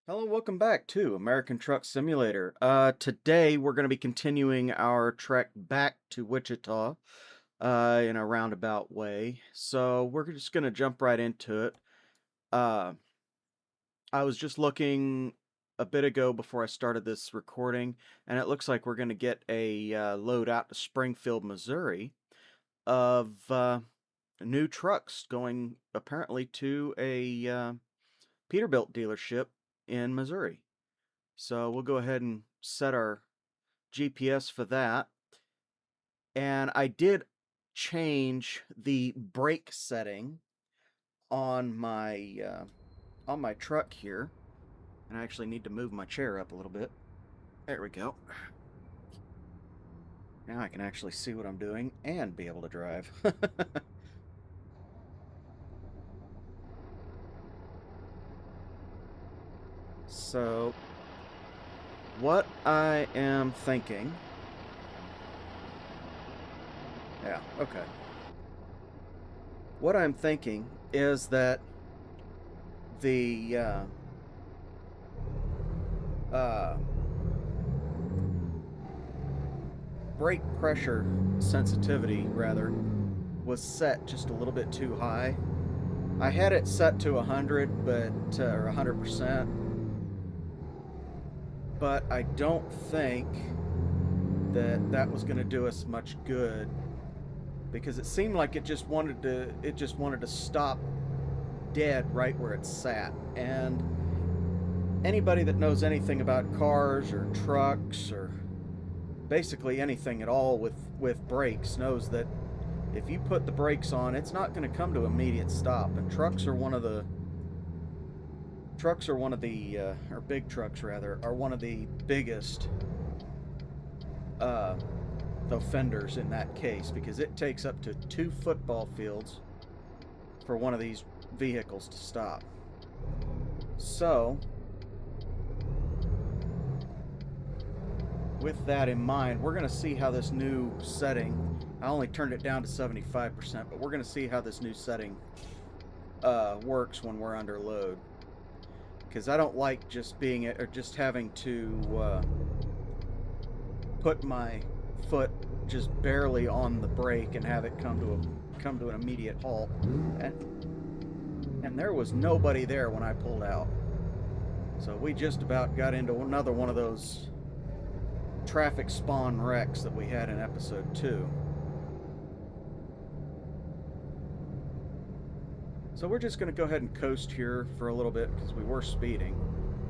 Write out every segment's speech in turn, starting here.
Hello, welcome back to American Truck Simulator. Today we're going to be continuing our trek back to Wichita in a roundabout way. So we're just going to jump right into it. Uh, I was just looking a bit ago before I started this recording, and it looks like we're going to get a load out to Springfield, Missouri of new trucks going apparently to a Peterbilt dealership in Missouri. So we'll go ahead and set our GPS for that. And I did change the brake setting on my truck here. And I actually need to move my chair up a little bit. There we go. Now I can actually see what I'm doing and be able to drive. So what I am thinking. Yeah, okay. What I'm thinking is that the uh, brake pressure sensitivity, rather, was set just a little bit too high. I had it set to 100, or 100%, but I don't think that was going to do us much good because it seemed like it just wanted to stop dead right where it sat. And anybody that knows anything about cars or trucks or basically anything at all with brakes knows that if you put the brakes on, it's not going to come to immediate stop. And trucks are one of the or big trucks rather, are one of the biggest offenders in that case, because it takes up to 2 football fields for one of these vehicles to stop. So with that in mind, we're going to see how this new setting, I only turned it down to 75%, but we're going to see how this new setting works when we're under load. Because I don't like just having to put my foot just barely on the brake and have it come to an immediate halt. And there was nobody there when I pulled out. So we just about got into another one of those traffic spawn wrecks that we had in episode 2. So we're just going to go ahead and coast here for a little bit because we were speeding,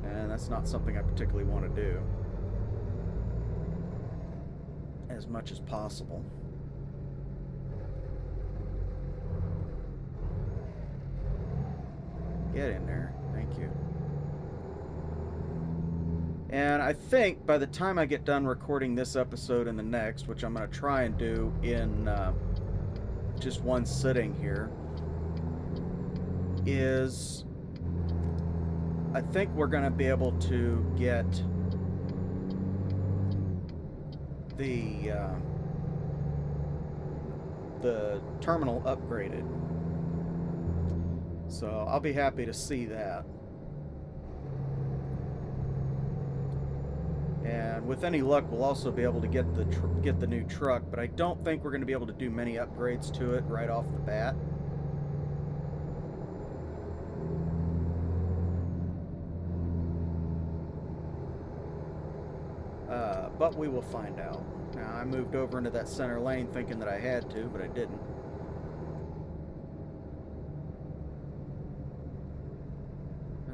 and that's not something I particularly want to do as much as possible. Get in there. Thank you. And I think by the time I get done recording this episode and the next, which I'm going to try and do in just one sitting here, is I think we're going to be able to get the terminal upgraded. So I'll be happy to see that. And with any luck, we'll also be able to get the new truck, but I don't think we're going to be able to do many upgrades to it right off the bat. But we will find out. Now, I moved over into that center lane thinking that I had to, but I didn't.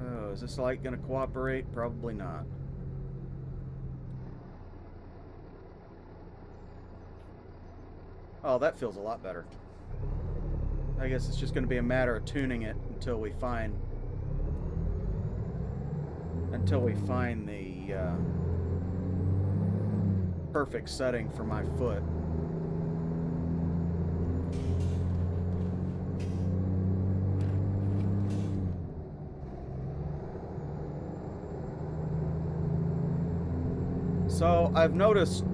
Oh, is this light going to cooperate? Probably not. Oh, that feels a lot better. I guess it's just going to be a matter of tuning it until we find the perfect setting for my foot. So I've noticed,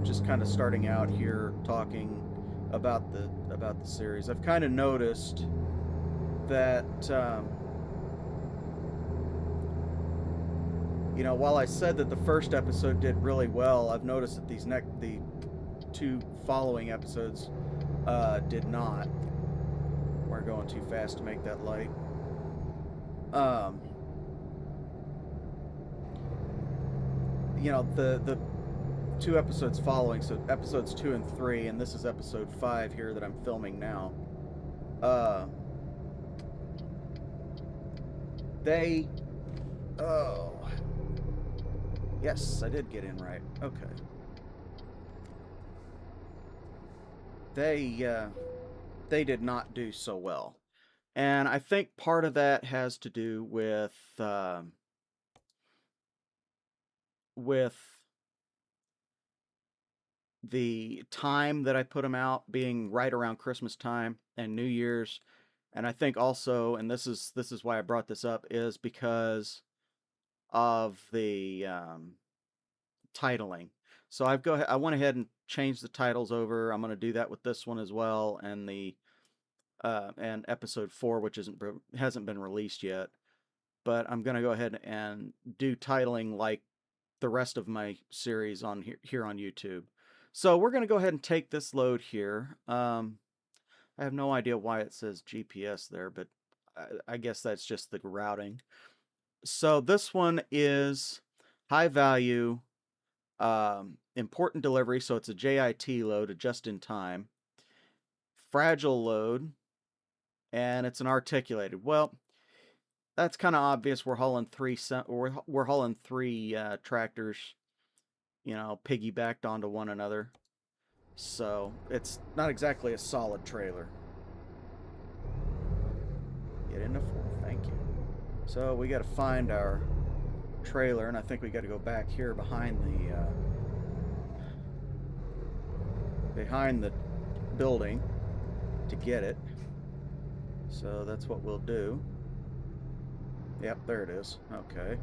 just kind of starting out here talking about the series, I've kind of noticed that You know, while I said that the first episode did really well, I've noticed that the two following episodes did not. We're going too fast to make that light. Um, you know, the two episodes following, so episodes 2 and 3, and this is episode 5 here that I'm filming now. They, oh, yes, I did get in right. Okay. They did not do so well, and I think part of that has to do with the time that I put them out being right around Christmas time and New Year's. And I think also, and this is why I brought this up, is because of the titling. So I went ahead and changed the titles over. I'm going to do that with this one as well, and and episode 4, which hasn't been released yet. But I'm going to go ahead and do titling like the rest of my series on here on YouTube. So we're going to go ahead and take this load here. I have no idea why it says GPS there, but I guess that's just the routing. So this one is high value, important delivery, so it's a JIT load, a just in time, fragile load, and it's an articulated. Well, that's kind of obvious. We're hauling we're hauling three tractors, you know, piggybacked onto one another. So it's not exactly a solid trailer. Get into 4, thank you. So we got to find our trailer, and I think we got to go back here behind the building to get it. So that's what we'll do. Yep, there it is. Okay.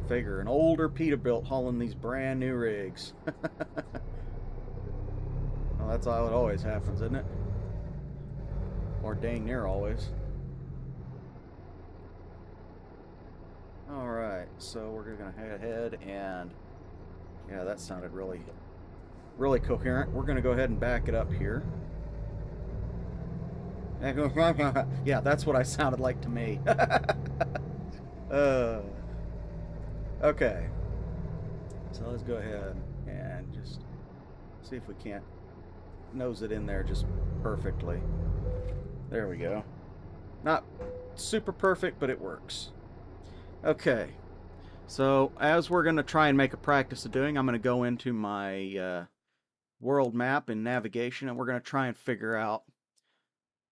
Figure an older Peterbilt hauling these brand new rigs. Well, that's how it always happens, isn't it? Or dang near always. Alright, so we're going to head ahead and... yeah, that sounded really coherent. We're going to go ahead and back it up here. Yeah, that's what I sounded like to me. Okay. So let's go ahead and just see if we can't nose it in there just perfectly. There we go. Not super perfect, but it works. Okay. So as we're going to try and make a practice of doing, I'm going to go into my world map and navigation, and we're going to try and figure out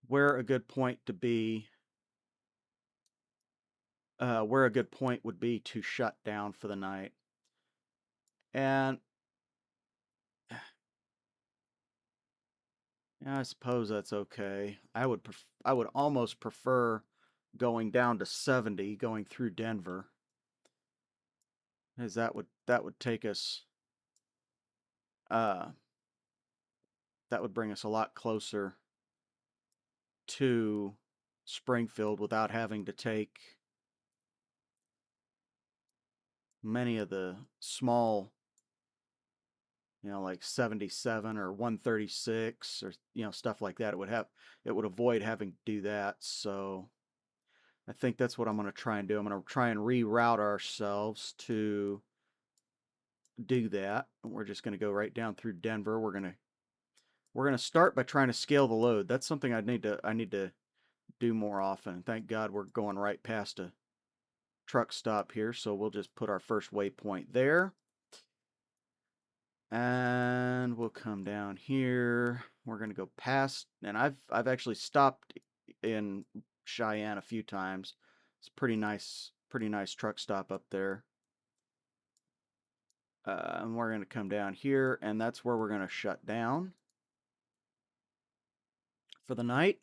where a good point to be, where a good point would be to shut down for the night. And yeah, I suppose that's okay. I would almost prefer going down to 70, going through Denver, as that would take us that would bring us a lot closer to Springfield without having to take many of the small, you know, like 77 or 136 or, you know, stuff like that. It would avoid having to do that. So I think that's what I'm going to try and do. I'm going to try and reroute ourselves to do that. We're just going to go right down through Denver. We're going to start by trying to scale the load. That's something I need to do more often. Thank God we're going right past a truck stop here, so we'll just put our first waypoint there. And we'll come down here. We're going to go past, and I've actually stopped in Cheyenne a few times. It's pretty nice truck stop up there. And we're going to come down here, and that's where we're going to shut down for the night.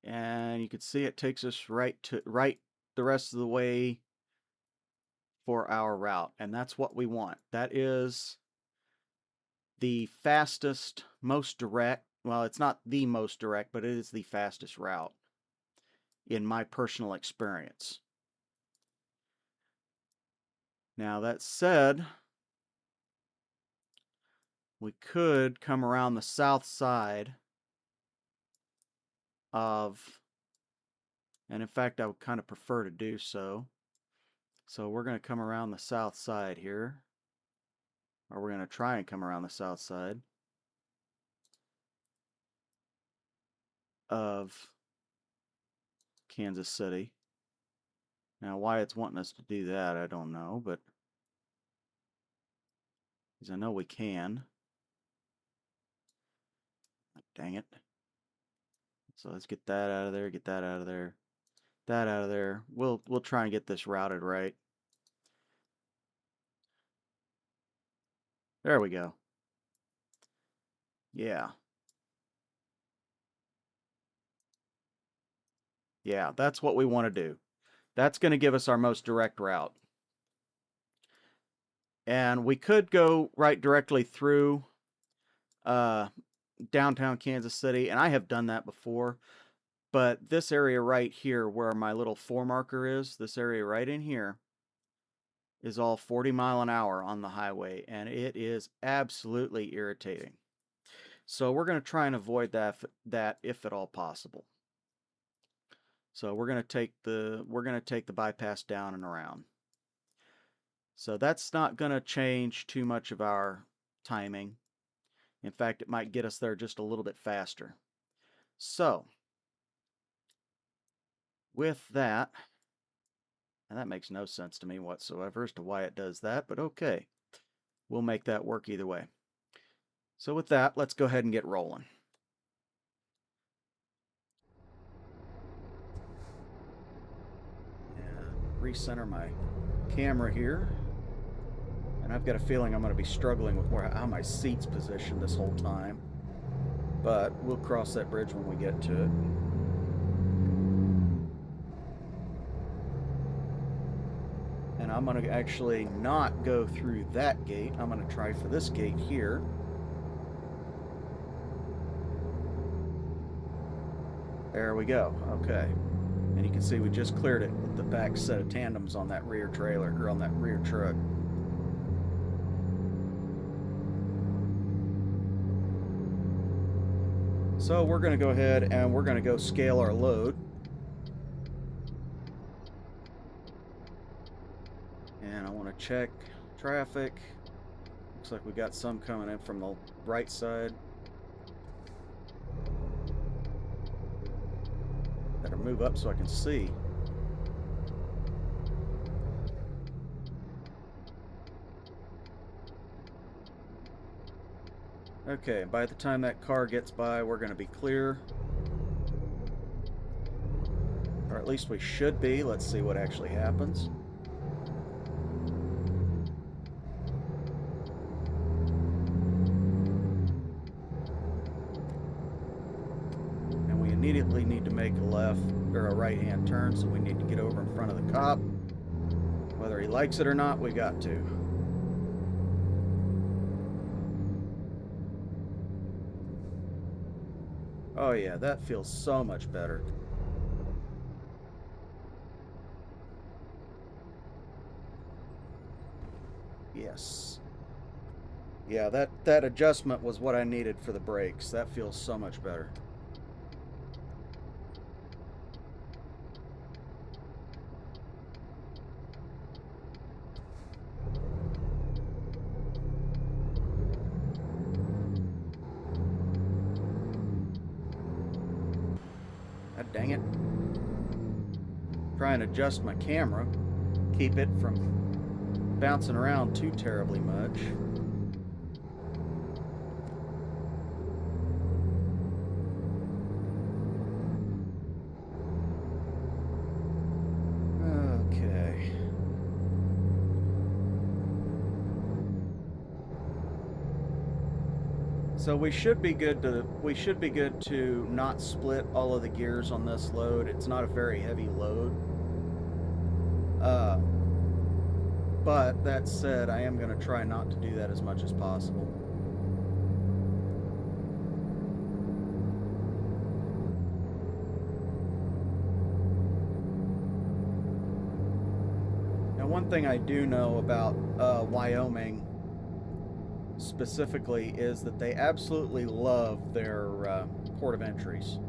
And you can see it takes us right the rest of the way for our route, and that's what we want. That is the fastest, most direct, well, it's not the most direct, but it is the fastest route in my personal experience. Now that said, we could come around the south side of, and in fact I would kind of prefer to do so. So we're going to come around the south side here, or we're going to try and come around the south side of Kansas City. Now why it's wanting us to do that, I don't know, but because I know we can. Dang it. So let's get that out of there, get that out of there, that out of there. We'll try and get this routed right. There we go. Yeah. Yeah, that's what we want to do. That's going to give us our most direct route. And we could go right directly through downtown Kansas City, and I have done that before. But this area right here where my little 4 marker is, this area right in here, is all 40 mile an hour on the highway, and it is absolutely irritating. So we're going to try and avoid that if at all possible. So we're going to take the bypass down and around. So that's not going to change too much of our timing. In fact, it might get us there just a little bit faster. So with that, and that makes no sense to me whatsoever as to why it does that, but okay. We'll make that work either way. So with that, let's go ahead and get rolling. And recenter my camera here. And I've got a feeling I'm going to be struggling with how my seat's positioned this whole time. But we'll cross that bridge when we get to it. And I'm going to actually not go through that gate. I'm going to try for this gate here. There we go. Okay. And you can see we just cleared it with the back set of tandems on that rear trailer, or on that rear truck. So we're going to go ahead and we're going to go scale our load. And I want to check traffic. Looks like we got some coming in from the right side. Better move up so I can see. Okay, by the time that car gets by, we're going to be clear. Or at least we should be. Let's see what actually happens. And we immediately need to make a left or a right-hand turn, so we need to get over in front of the cop. Whether he likes it or not, we got to. Oh yeah, that feels so much better. Yes. Yeah, that adjustment was what I needed for the brakes. That feels so much better. God dang it. Try and adjust my camera. Keep it from bouncing around too terribly much. Okay. So we should be good to not split all of the gears on this load. It's not a very heavy load. But that said, I am going to try not to do that as much as possible. Now, one thing I do know about Wyoming specifically is that they absolutely love their port of entries,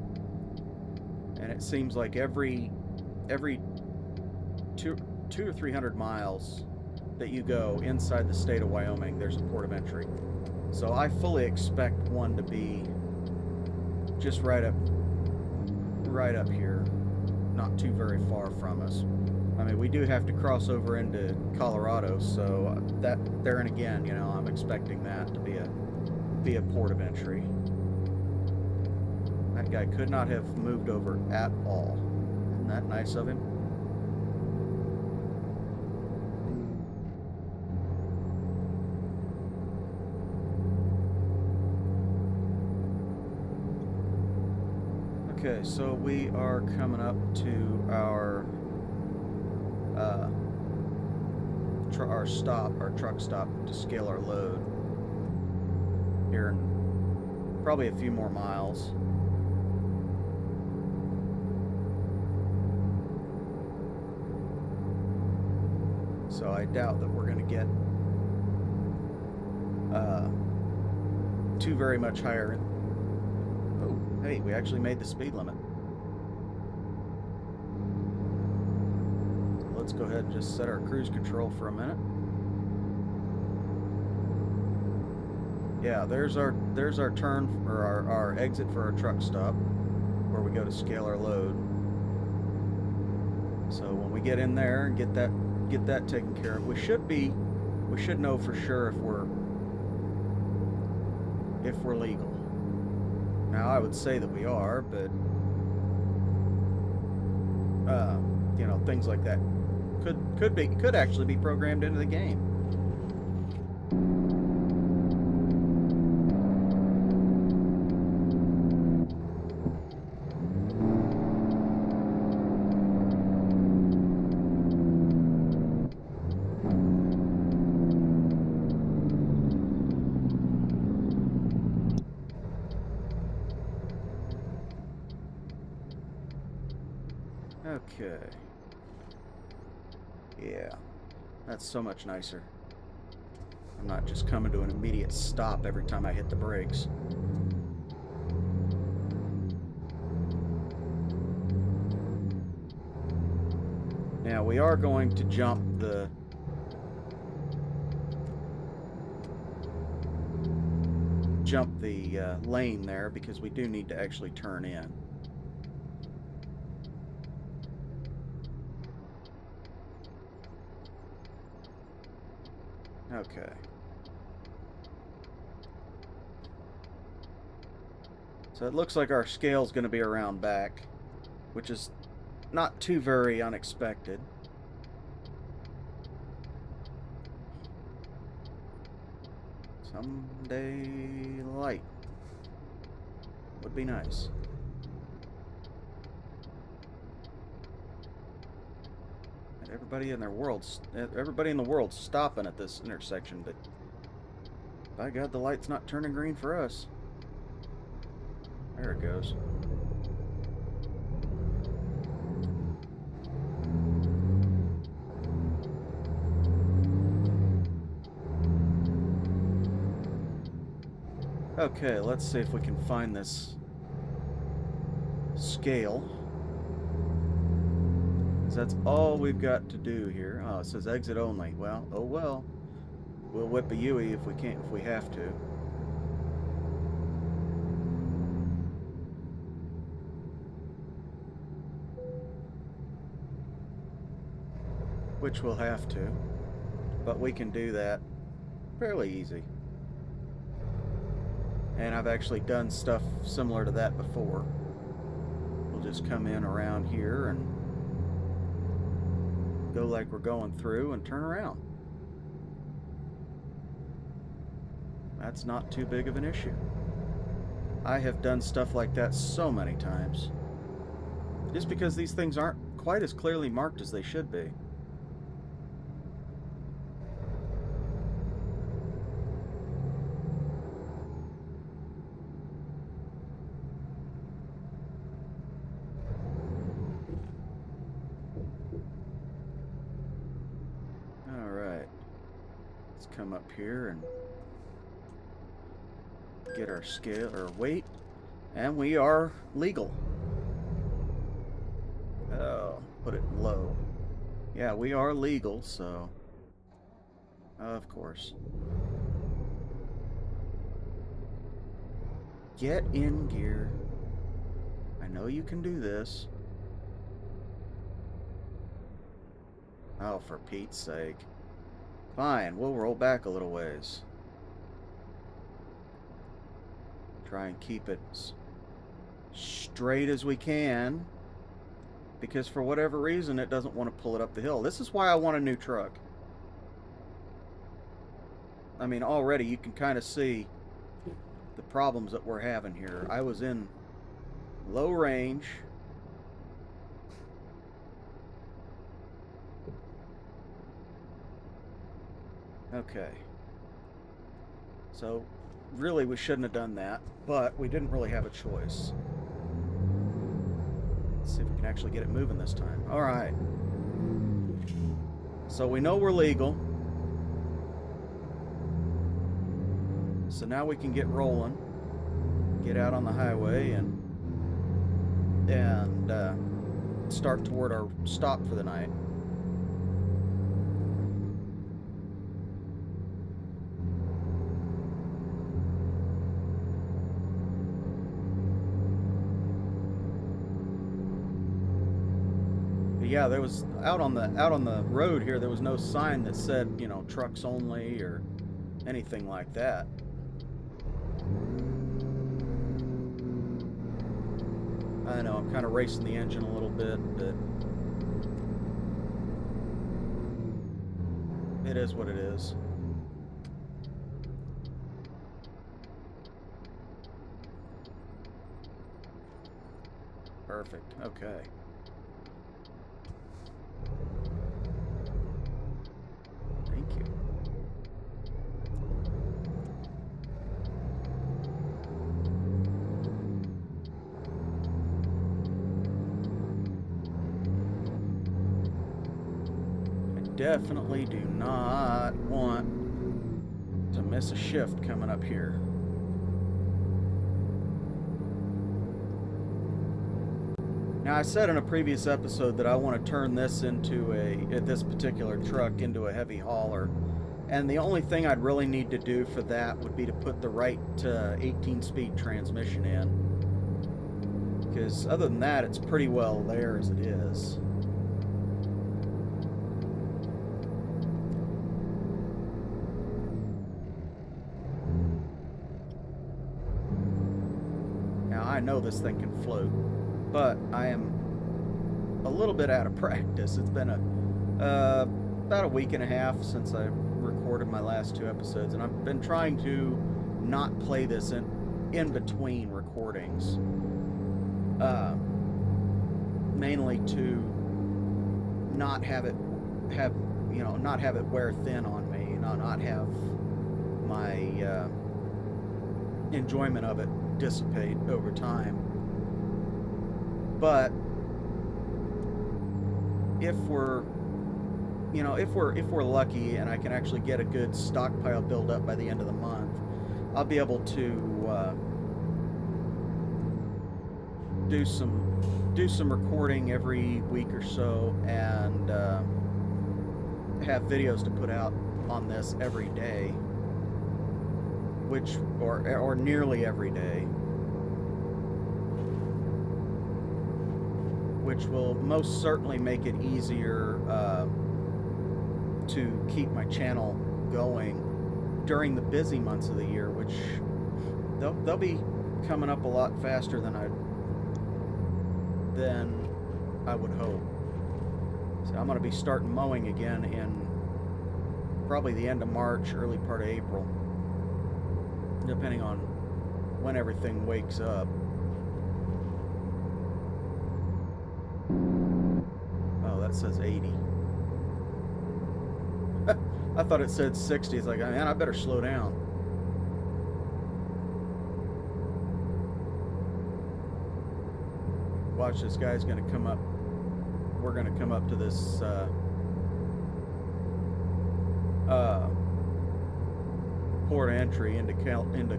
and it seems like every two or 300 miles that you go inside the state of Wyoming, there's a port of entry. So I fully expect one to be just right up here, not too very far from us. I mean, we do have to cross over into Colorado, so that there and again, you know, I'm expecting that to be a port of entry. That guy could not have moved over at all. Isn't that nice of him? Okay, so we are coming up to our truck stop to scale our load here in probably a few more miles. So I doubt that we're going to get too very much higher. Oh, hey, we actually made the speed limit. So let's go ahead and just set our cruise control for a minute. Yeah, there's our turn, or our exit for our truck stop, where we go to scale our load. So when we get in there and get that taken care of, we should know for sure if we're legal. Now I would say that we are, but you know, things like that could actually be programmed into the game. Okay. Yeah, that's so much nicer. I'm not just coming to an immediate stop every time I hit the brakes. Now we are going to jump the lane there because we do need to actually turn in. Okay. So it looks like our scale's going to be around back, which is not too very unexpected. Someday light would be nice. And everybody in the world's stopping at this intersection, but by God, the light's not turning green for us. There it goes. Okay, let's see if we can find this scale. 'Cause that's all we've got to do here. Oh, it says exit only. Well, oh well. We'll whip a Yui if we have to. Which we'll have to. But we can do that fairly easy. And I've actually done stuff similar to that before. We'll just come in around here and go like we're going through and turn around. That's not too big of an issue. I have done stuff like that so many times. Just because these things aren't quite as clearly marked as they should be. come up here and get our scale or weight, and we are legal. Oh, put it low. Yeah, we are legal, so of course. Get in gear. I know you can do this. Oh, for Pete's sake. Fine, we'll roll back a little ways. Try and keep it straight as we can, because for whatever reason it doesn't want to pull it up the hill. This is why I want a new truck. I mean, already you can kind of see the problems that we're having here. I was in low range. Okay. So, really we shouldn't have done that, but we didn't really have a choice. Let's see if we can actually get it moving this time. Alright. So we know we're legal. So now we can get rolling. Get out on the highway and start toward our stop for the night. Yeah, there was out on the road here, there was no sign that said, you know, trucks only or anything like that. I know I'm kind of racing the engine a little bit, but it is what it is. Perfect. Okay. Thank you. I definitely do not want to miss a shift coming up here. Now, I said in a previous episode that I want to turn this into this particular truck into a heavy hauler, and the only thing I'd really need to do for that would be to put the right 18-speed transmission in, because other than that, it's pretty well there as it is. Now, I know this thing can float, but I am a little bit out of practice. It's been about a week and a half since I recorded my last 2 episodes, and I've been trying to not play this in between recordings, mainly to not have it wear thin on me, not have my enjoyment of it dissipate over time. But if we're lucky and I can actually get a good stockpile build up by the end of the month, I'll be able to do some recording every week or so, and have videos to put out on this every day, or nearly every day, which will most certainly make it easier to keep my channel going during the busy months of the year, which they'll be coming up a lot faster than I would hope. So I'm going to be starting mowing again in probably the end of March, early part of April, depending on when everything wakes up. That says 80. I thought it said 60. It's like, man, I better slow down. Watch, this guy's gonna come up. We're gonna come up to this port of entry into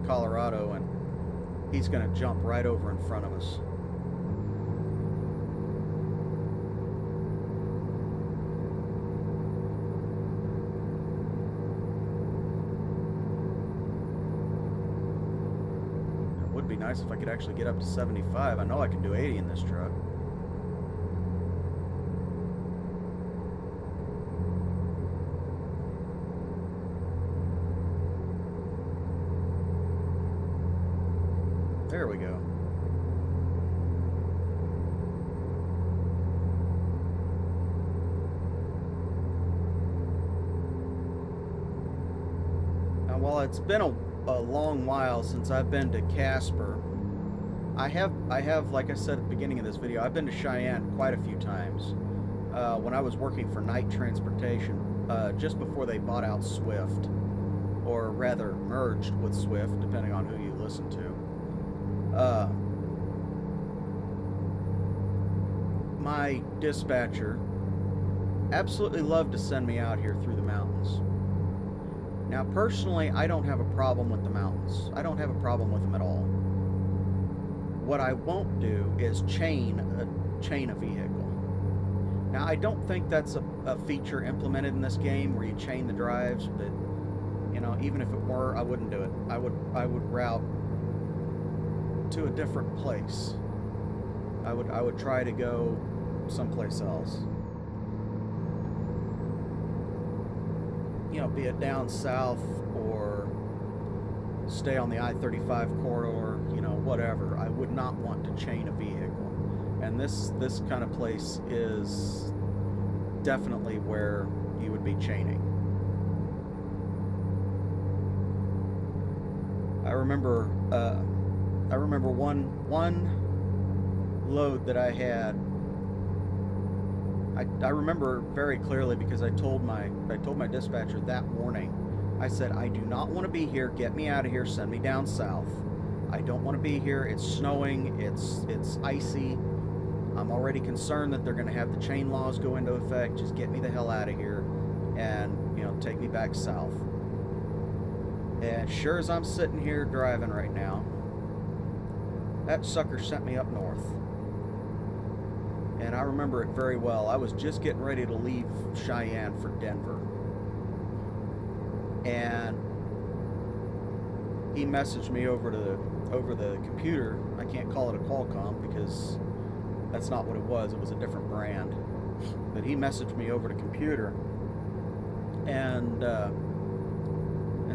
Colorado, and he's going to jump right over in front of us. It would be nice if I could actually get up to 75. I know I can do 80 in this truck. There we go. Now, while it's been a long while since I've been to Casper, I have, like I said at the beginning of this video, I've been to Cheyenne quite a few times. When I was working for Night Transportation, just before they bought out Swift, or rather merged with Swift, depending on who you listen to. My dispatcher absolutely loved to send me out here through the mountains. Now, personally, I don't have a problem with the mountains. I don't have a problem with them at all. What I won't do is chain a vehicle. Now, I don't think that's a feature implemented in this game where you chain the drives, but you know, even if it were, I wouldn't do it. I would route to a different place. I would try to go someplace else. You know, be it down south or stay on the I-35 corridor, you know, whatever. I would not want to chain a vehicle. And this kind of place is definitely where you would be chaining. I remember one load that I had. I remember very clearly because I told my dispatcher that morning. I said, I do not want to be here. Get me out of here. Send me down south. I don't want to be here. It's snowing. It's icy. I'm already concerned that they're going to have the chain laws go into effect. Just get me the hell out of here, and you know, take me back south. And sure as I'm sitting here driving right now, that sucker sent me up north. And I remember it very well. I was just getting ready to leave Cheyenne for Denver. And he messaged me over the computer. I can't call it a Qualcomm because that's not what it was. It was a different brand. But he messaged me over the computer and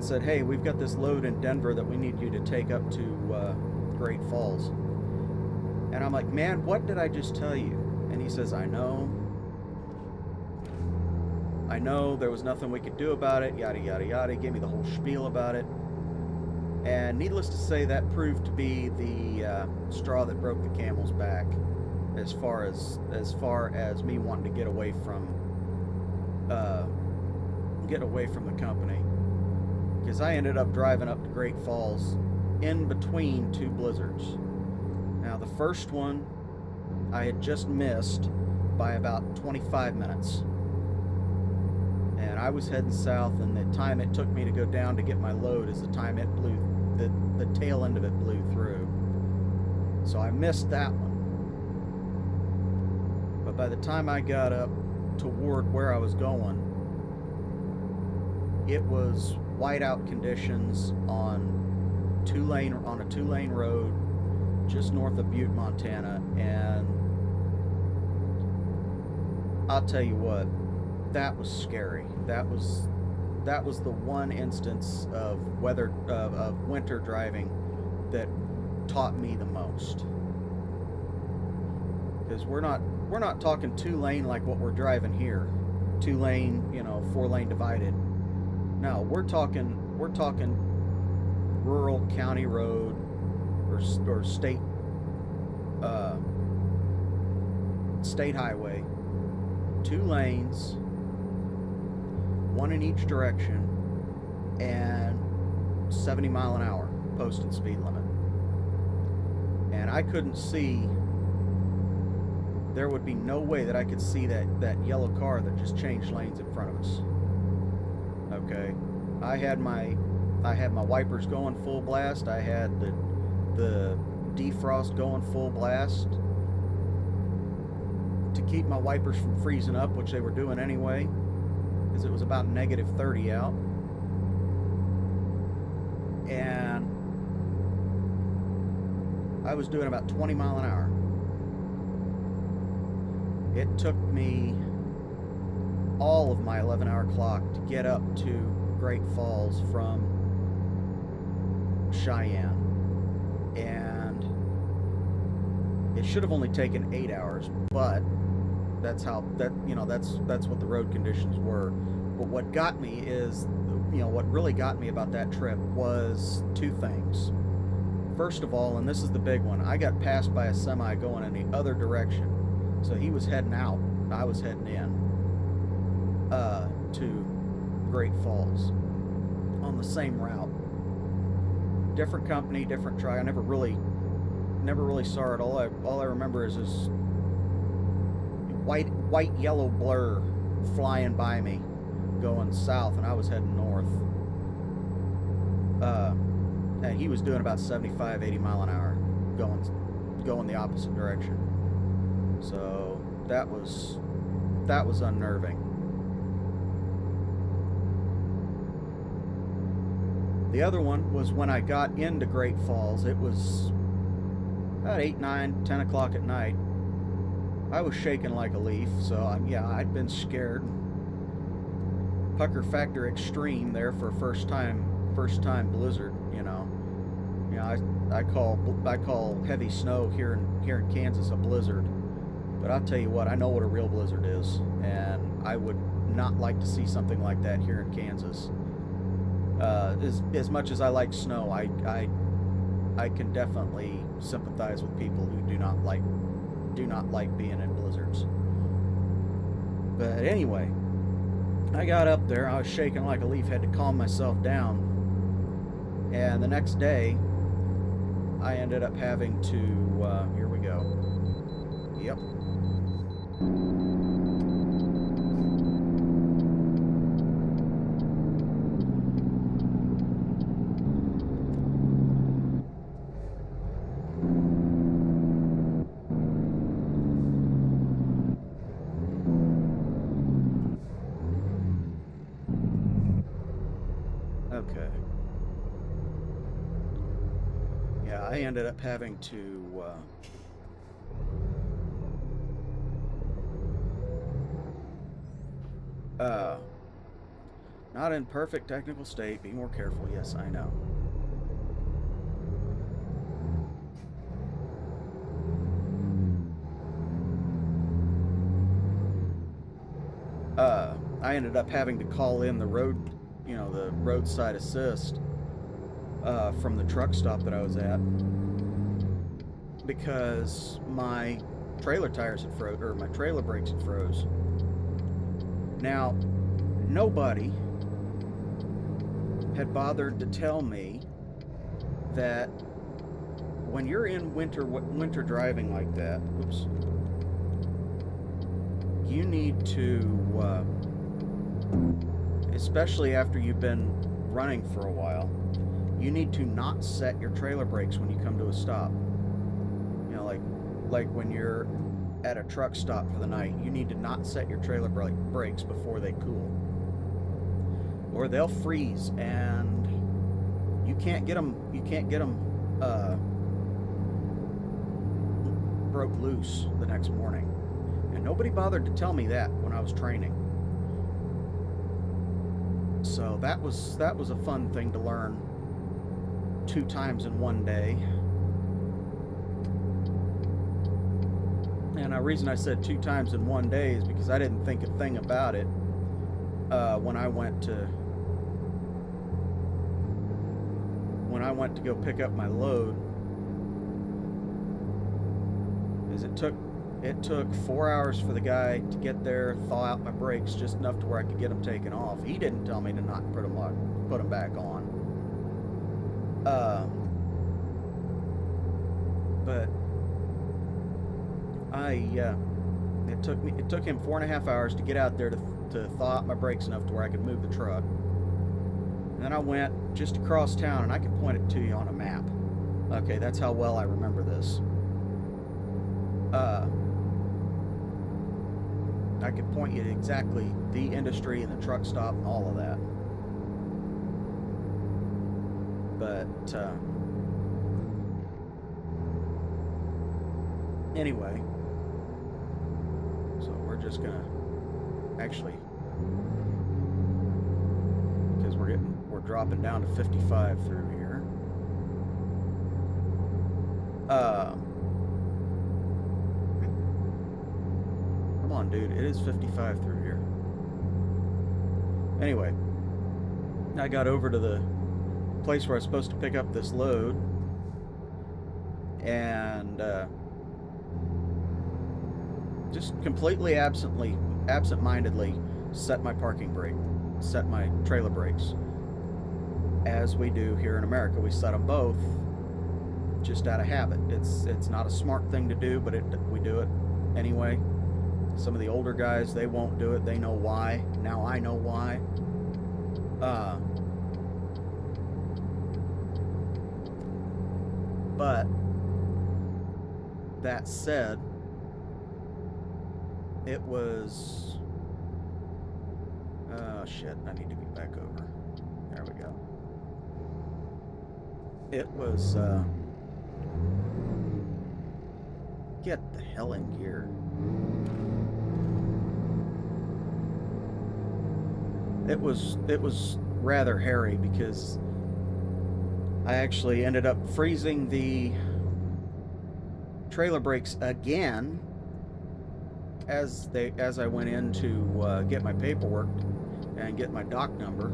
said, hey, we've got this load in Denver that we need you to take up to Great Falls. And I'm like, man, what did I just tell you? And he says, I know, there was nothing we could do about it, yada, yada, yada. He gave me the whole spiel about it. And needless to say, that proved to be the straw that broke the camel's back as far as me wanting to get away from the company. Because I ended up driving up to Great Falls in between two blizzards. Now, the first one I had just missed by about 25 minutes. And I was heading south, and the time it took me to go down to get my load is the time it blew, the tail end of it blew through. So I missed that one. But by the time I got up toward where I was going, it was whiteout conditions on a two-lane road just north of Butte, Montana, and I'll tell you what, that was scary. That was the one instance of winter driving that taught me the most. Because we're not talking two-lane like what we're driving here, two-lane, you know, four-lane divided. No, we're talking rural county road or state highway, two lanes, one in each direction, and 70 mile an hour posted speed limit. And I couldn't see, there would be no way that I could see that yellow car that just changed lanes in front of us. Okay, I had my I had my wipers going full blast. I had the defrost going full blast to keep my wipers from freezing up, which they were doing anyway, because it was about negative 30 out. And I was doing about 20 mile an hour. It took me all of my 11-hour clock to get up to Great Falls from Cheyenne. And it should have only taken 8 hours, but that's how that's what the road conditions were. But what got me is, what really got me about that trip was two things. First of all, and this is the big one, I got passed by a semi going in the other direction. So he was heading out, I was heading in to Great Falls on the same route. Different company, different truck. I never really saw it. All I remember is this white yellow blur flying by me going south, and I was heading north. And he was doing about 75, 80 mile an hour going the opposite direction. So that was unnerving. The other one was when I got into Great Falls. It was about 8, 9, 10 o'clock at night. I was shaking like a leaf, so yeah, I'd been scared. Pucker factor extreme there for first time blizzard. I call heavy snow here in Kansas a blizzard. But I'll tell you what, I know what a real blizzard is, and I would not like to see something like that here in Kansas. As much as I like snow, I can definitely sympathize with people who do not like being in blizzards. But anyway, I got up there, I was shaking like a leaf, had to calm myself down, and the next day I ended up having to here we go. Yep. Okay. Yeah, I ended up having to not in perfect technical state. Be more careful. Yes, I know. I ended up having to call in the the roadside assist from the truck stop that I was at, because my trailer tires had froze, or my trailer brakes had froze. Now, nobody had bothered to tell me that when you're in winter driving like that, oops, you need to, especially after you've been running for a while, you need to not set your trailer brakes when you come to a stop. Like when you're at a truck stop for the night, you need to not set your trailer brakes before they cool, or they'll freeze and you can't get them broke loose the next morning. And nobody bothered to tell me that when I was training. So that was a fun thing to learn 2 times in one day. And the reason I said 2 times in one day is because I didn't think a thing about it when I went to go pick up my load. It took 4 hours for the guy to get there, thaw out my brakes just enough to where I could get them taken off. He didn't tell me to not put them back on. But it took him 4.5 hours to get out there to thaw out my brakes enough to where I could move the truck. And then I went just across town, and I can point it to you on a map. Okay, that's how well I remember this. I could point you to exactly the industry and the truck stop and all of that. But anyway, so we're just gonna actually, because we're dropping down to 55 through here. Come on, dude, it is 55 through here. Anyway, I got over to the place where I was supposed to pick up this load, and just completely absent-mindedly set my parking brake, set my trailer brakes. As we do here in America, we set them both just out of habit. It's not a smart thing to do, but we do it anyway. Some of the older guys, they won't do it. They know why. Now I know why. But that said, it was... Oh, shit. I need to be back over. There we go. It was... Get the hell in gear. It was rather hairy because I actually ended up freezing the trailer brakes again as I went in to get my paperwork and get my dock number.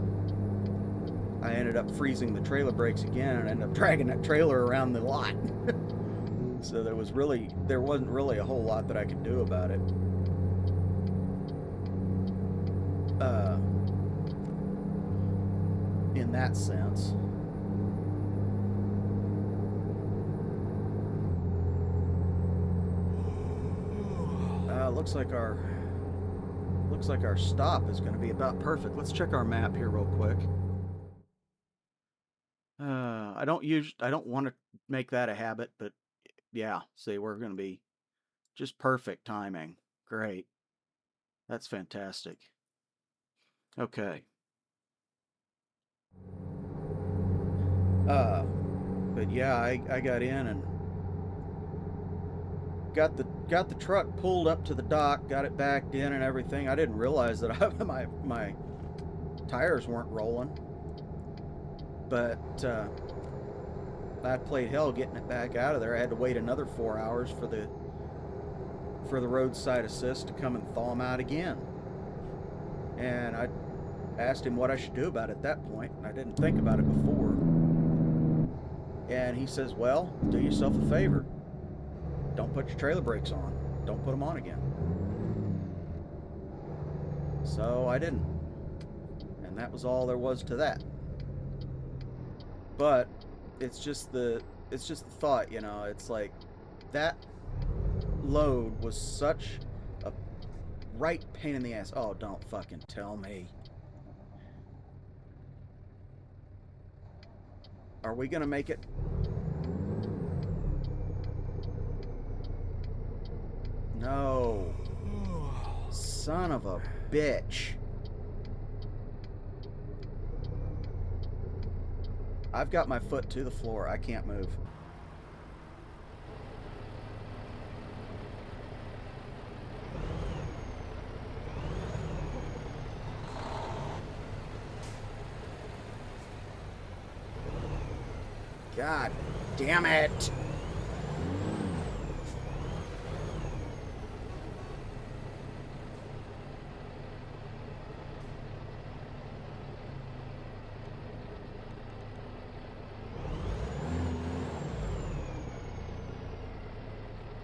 I ended up freezing the trailer brakes again and ended up dragging that trailer around the lot. So there wasn't really a whole lot that I could do about it. In that sense. Looks like our stop is going to be about perfect. Let's check our map here real quick. I don't want to make that a habit, but yeah, see, we're going to be just perfect timing. Great. That's fantastic. Okay. But yeah, I got in and got the truck pulled up to the dock, got it backed in and everything. I didn't realize that my tires weren't rolling, but I played hell getting it back out of there. I had to wait another 4 hours for the roadside assist to come and thaw them out again. And I asked him what I should do about it at that point. I didn't think about it before. And he says, well, do yourself a favor. Don't put your trailer brakes on. Don't put them on again. So I didn't. And that was all there was to that. But it's just the thought, you know, it's like that load was such a right pain in the ass. Oh, don't fucking tell me. Are we gonna make it? No. Son of a bitch. I've got my foot to the floor. I can't move. God damn it.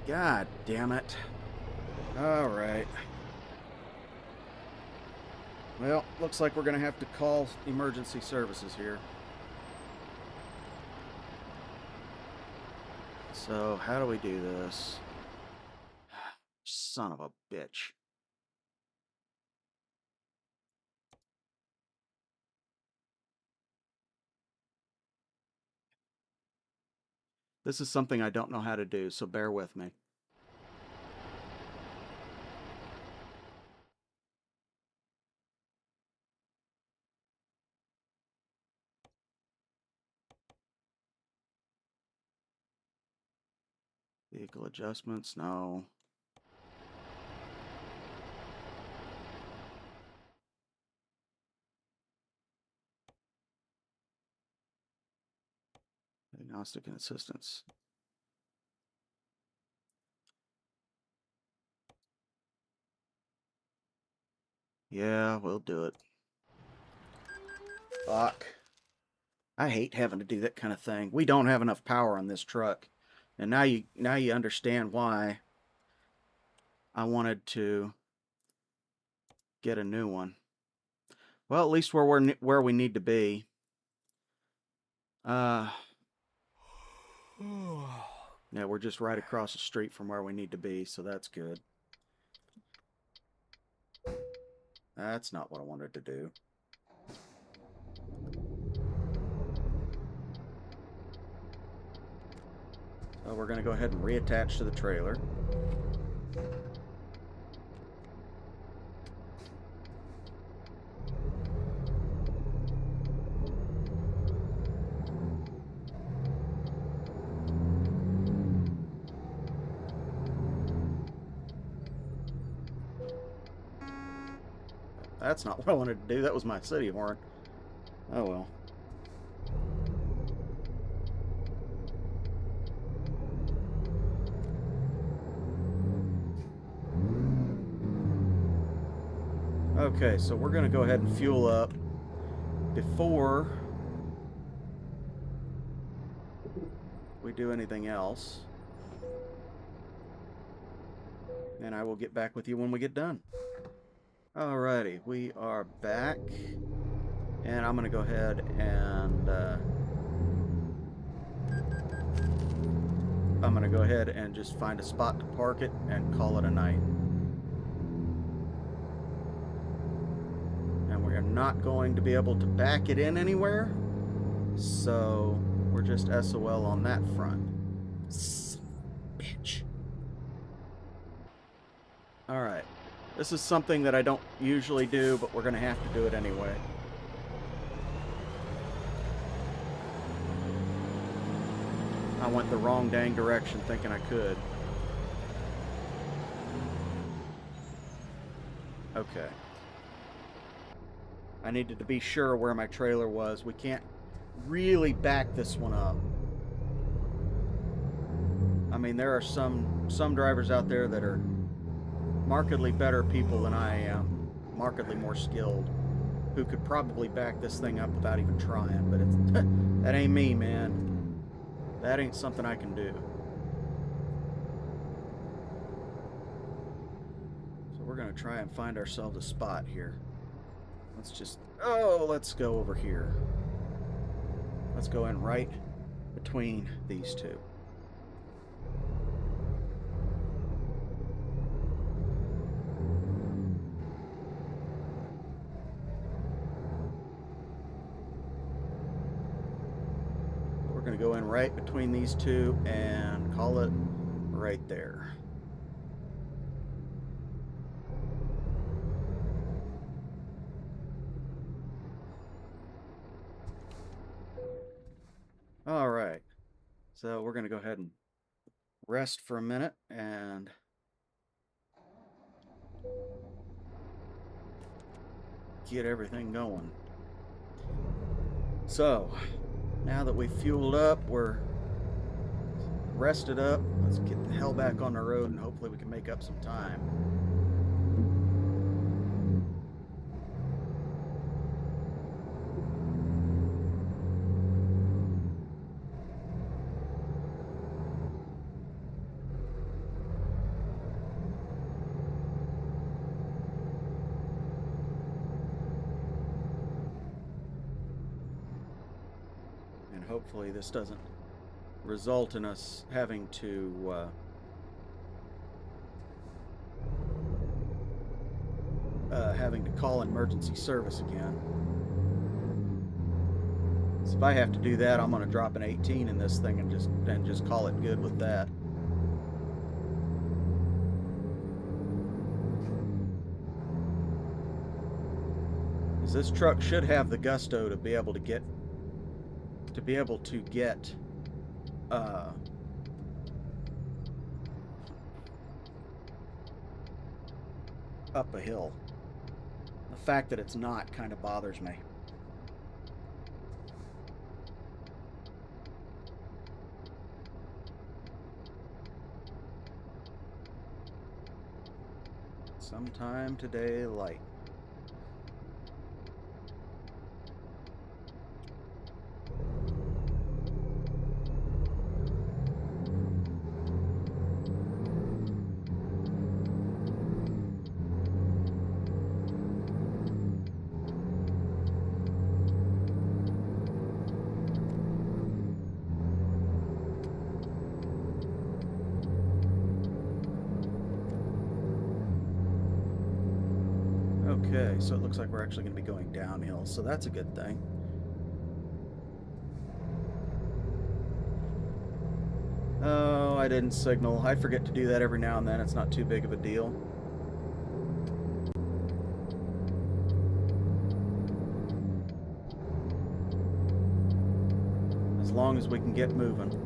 God damn it. All right. Well, looks like we're going to have to call emergency services here. So, how do we do this? Son of a bitch. This is something I don't know how to do, so bear with me. Vehicle adjustments, no. Diagnostic and assistance. Yeah, we'll do it. Fuck. I hate having to do that kind of thing. We don't have enough power on this truck. And now you understand why I wanted to get a new one. Well, at least we're where we need to be. Yeah, we're just right across the street from where we need to be, so that's good. That's not what I wanted to do. So we're going to go ahead and reattach to the trailer. That's not what I wanted to do. That was my city horn. Oh well. Okay, so we're going to go ahead and fuel up before we do anything else. And I will get back with you when we get done. Alrighty, we are back. And I'm going to go ahead and just find a spot to park it and call it a night. And we're not going to be able to back it in anywhere, so we're just SOL on that front. Bitch. Alright, this is something that I don't usually do, but we're going to have to do it anyway. I went the wrong dang direction thinking I could. Okay. I needed to be sure where my trailer was. We can't really back this one up. I mean, there are some drivers out there that are markedly better people than I am, markedly more skilled, who could probably back this thing up without even trying, but it's that ain't me, man. That ain't something I can do. So we're gonna try and find ourselves a spot here. Let's go over here. Let's go in right between these two. We're going to go in right between these two and call it right there. All right, so we're going to go ahead and rest for a minute and get everything going. So, now that we've fueled up, we're rested up, let's get the hell back on the road and hopefully we can make up some time. Hopefully this doesn't result in us having to call emergency service again. So if I have to do that, I'm going to drop an 18 in this thing and just call it good with that. Because this truck should have the gusto to be able to get up a hill. The fact that it's not kind of bothers me. Sometime today, light. Okay, so it looks like we're actually going to be going downhill, so that's a good thing. Oh, I didn't signal. I forget to do that every now and then. It's not too big of a deal. As long as we can get moving.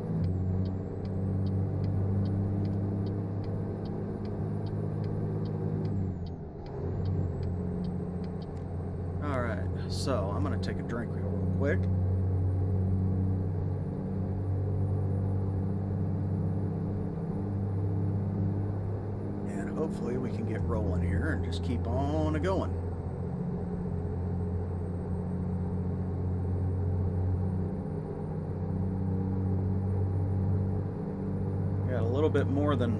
Alright, so I'm going to take a drink real quick. And hopefully we can get rolling here and just keep on going. Got a little bit more than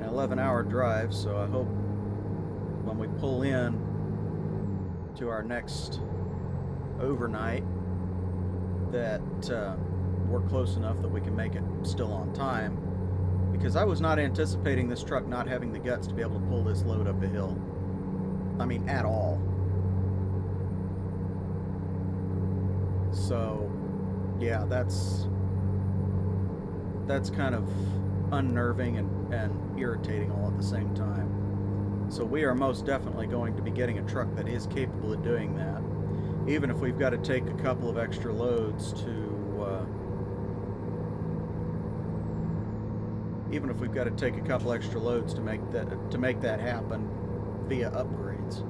an 11-hour drive, so I hope when we pull in to our next overnight that we're close enough that we can make it still on time, because I was not anticipating this truck not having the guts to be able to pull this load up a hill. I mean, at all. So yeah, that's kind of unnerving and irritating all at the same time. So we are most definitely going to be getting a truck that is capable of doing that, even if we've got to take a couple of extra loads to make that happen via upgrades.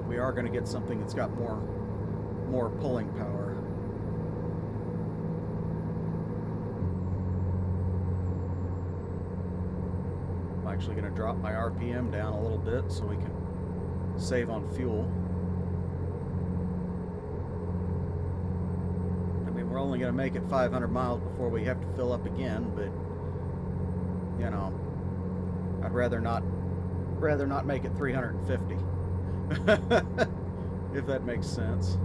We are going to get something that's got more pulling power. Actually going to drop my RPM down a little bit so we can save on fuel. I mean, we're only going to make it 500 miles before we have to fill up again, but you know, I'd rather not make it 350. If that makes sense.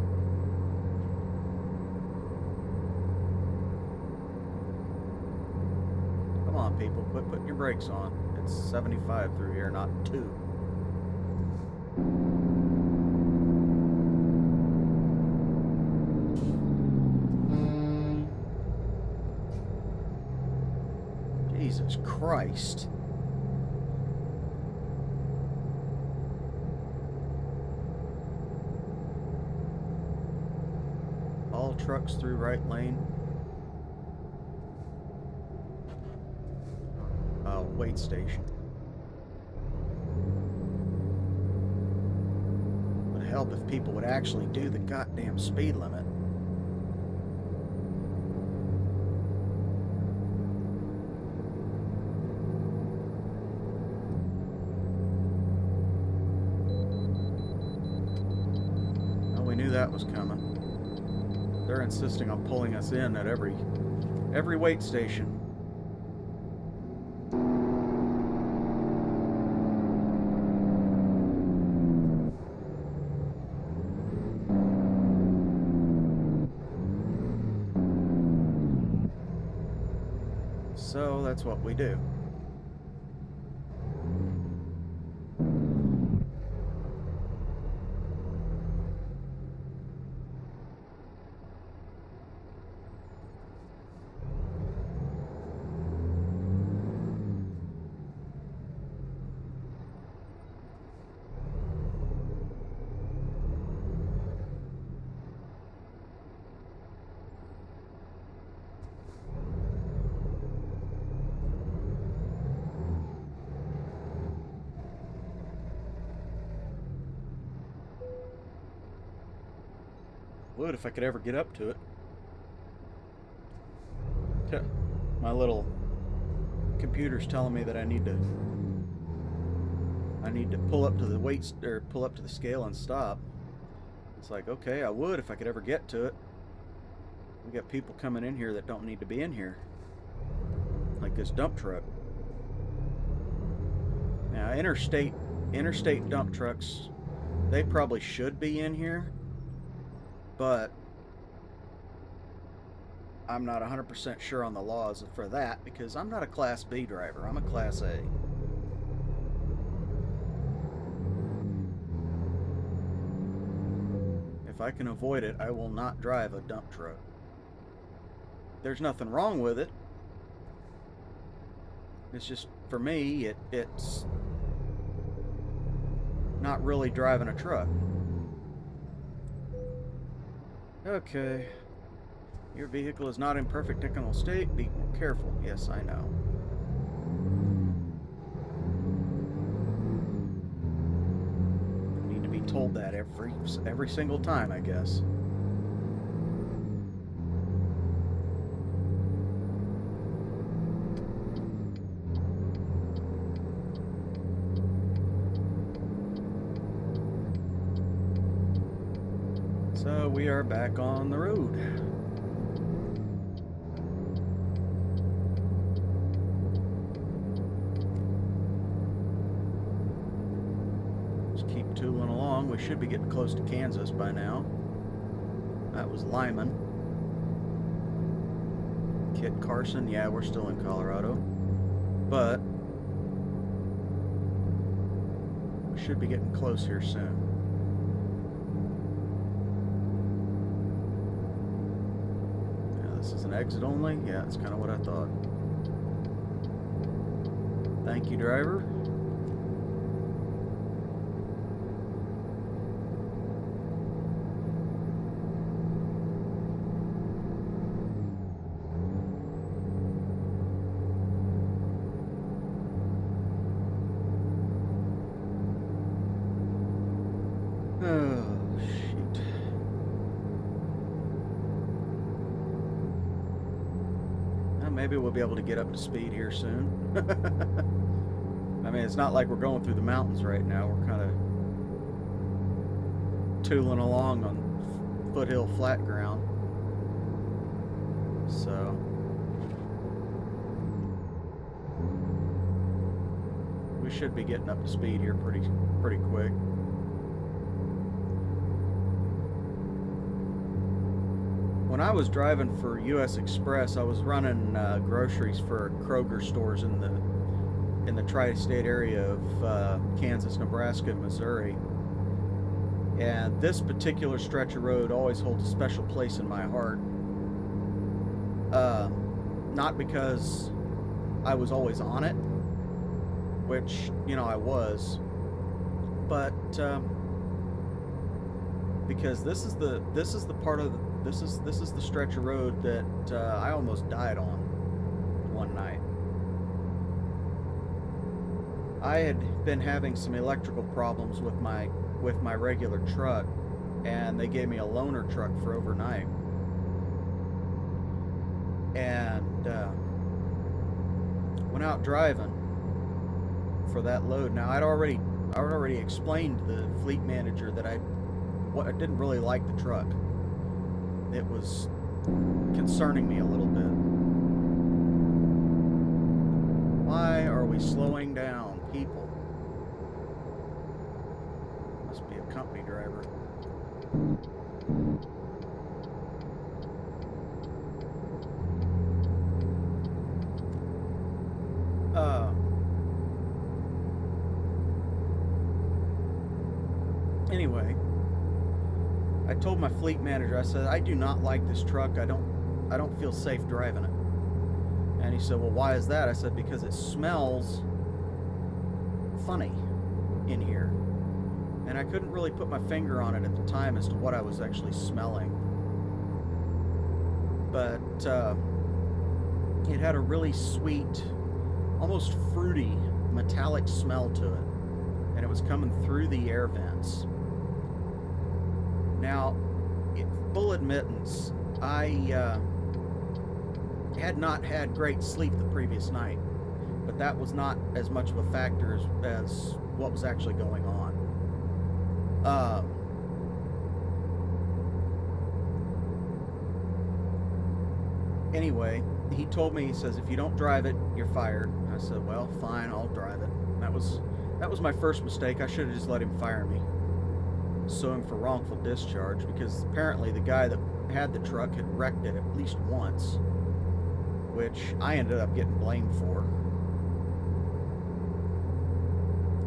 Come on, people, quit putting your brakes on. It's 75 through here, not 2. Jesus Christ. All trucks through right lane. Wait station. It would help if people would actually do the goddamn speed limit. Well, we knew that was coming. They're insisting on pulling us in at every wait station. So that's what we do. Would if I could ever get up to it. My little computer's telling me that I need to pull up to the weights, or pull up to the scale and stop. It's like, okay, I would if I could ever get to it. We got people coming in here that don't need to be in here, like this dump truck. Now, interstate dump trucks, they probably should be in here, but I'm not 100% sure on the laws for that, because I'm not a Class B driver. I'm a Class A. If I can avoid it, I will not drive a dump truck. There's nothing wrong with it. It's just, for me, it's not really driving a truck. Okay. Your vehicle is not in perfect technical state. Be more careful. Yes, I know. I need to be told that every single time, I guess. So we are back on the road. Just keep tooling along. We should be getting close to Kansas by now. That was Lyman. Kit Carson, yeah, we're still in Colorado. But we should be getting close here soon. This is an exit only? Yeah, that's kind of what I thought. Thank you, driver. Oh, shoot. Maybe we'll be able to get up to speed here soon. I mean, it's not like we're going through the mountains right now. We're kind of tooling along on foothill flat ground. So we should be getting up to speed here pretty quick. When I was driving for U.S. Express, I was running groceries for Kroger stores in the tri-state area of Kansas, Nebraska, and Missouri. And this particular stretch of road always holds a special place in my heart. Not because I was always on it, which, you know, I was, but because this is the part of this is the stretch of road that I almost died on one night. I had been having some electrical problems with my regular truck, and they gave me a loaner truck for overnight. And went out driving for that load. Now I'd already explained to the fleet manager that I didn't really like the truck. It was concerning me a little bit. Why are we slowing down, people? Must be a company driver. Anyway, I told my fleet manager, I said, I do not like this truck. I don't feel safe driving it. And he said, well, why is that? I said, because it smells funny in here. And I couldn't really put my finger on it at the time as to what I was actually smelling. But it had a really sweet, almost fruity, metallic smell to it. And it was coming through the air vents. Now, full admittance, I had not had great sleep the previous night, but that was not as much of a factor as what was actually going on. Anyway, he told me, he says, if you don't drive it, you're fired. I said, well, fine, I'll drive it. That was my first mistake. I should have just let him fire me. Sue him for wrongful discharge, because apparently the guy that had the truck had wrecked it at least once, which I ended up getting blamed for.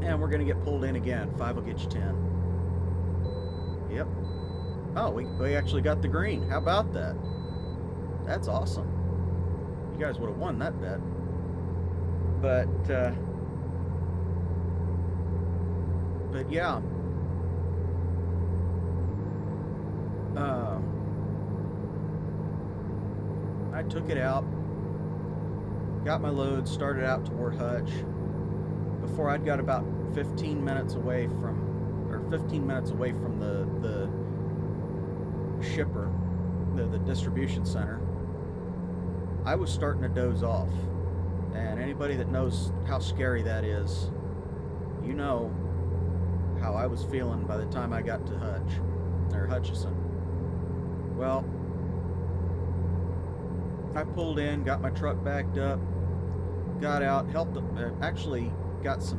And we're going to get pulled in again. 5 will get you 10. Yep. Oh, we actually got the green. How about that? That's awesome. You guys would have won that bet. But yeah. I took it out, got my load, started out toward Hutch. Before I'd got about 15 minutes away from the shipper, the distribution center, I was starting to doze off. And anybody that knows how scary that is, you know how I was feeling by the time I got to Hutchison. Well, I pulled in, got my truck backed up, got out, helped them, actually got some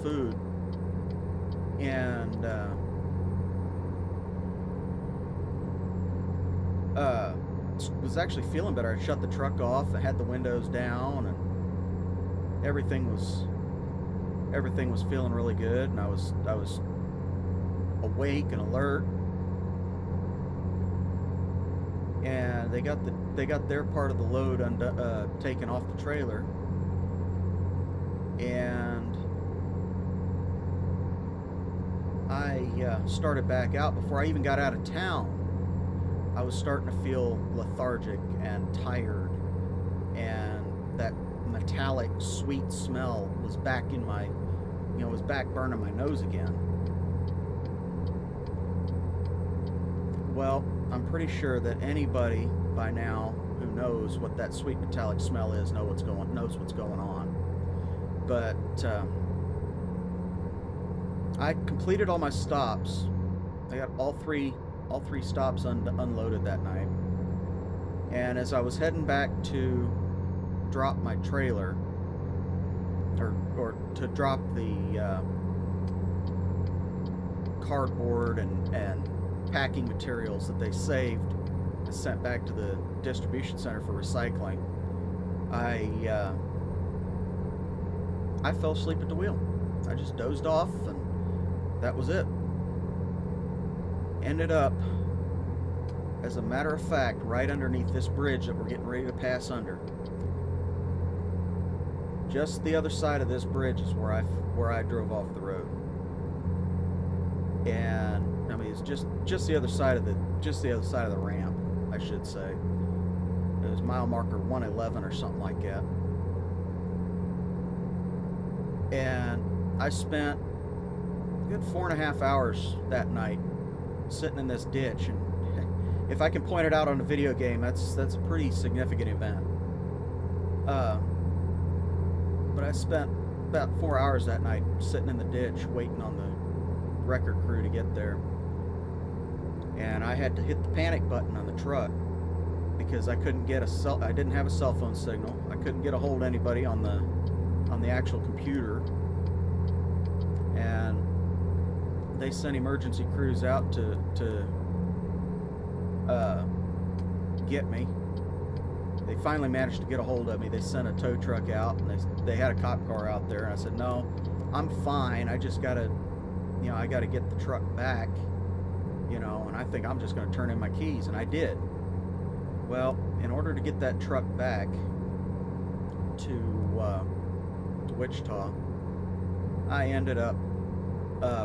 food, and was actually feeling better. I shut the truck off, I had the windows down, and everything was feeling really good, and I was awake and alert. And they got their part of the load taken off the trailer, and I started back out. Before I even got out of town, I was starting to feel lethargic and tired, and that metallic sweet smell was back in my, was back burning my nose again. Well, I'm pretty sure that anybody by now who knows what that sweet metallic smell is knows what's going on. But I completed all my stops. I got all three stops unloaded that night. And as I was heading back to drop my trailer, or to drop the cardboard and packing materials that they saved and sent back to the distribution center for recycling, I fell asleep at the wheel. I just dozed off, and that was it. Ended up, as a matter of fact, right underneath this bridge that we're getting ready to pass under. Just the other side of this bridge is where I drove off the road. And I mean, it's just the other side of the ramp, I should say. It was mile marker 111 or something like that. And I spent a good 4.5 hours that night sitting in this ditch, and if I can point it out on a video game, that's a pretty significant event. But I spent about 4 hours that night sitting in the ditch waiting on the wrecker crew to get there. And I had to hit the panic button on the truck because I couldn't get I didn't have a cell phone signal. I couldn't get a hold of anybody on the actual computer. And they sent emergency crews out to get me. They finally managed to get a hold of me. They sent a tow truck out, and they had a cop car out there. And I said, no, I'm fine. I just gotta, I gotta get the truck back, and I think I'm just gonna turn in my keys. And I did. Well, in order to get that truck back to Wichita, I ended up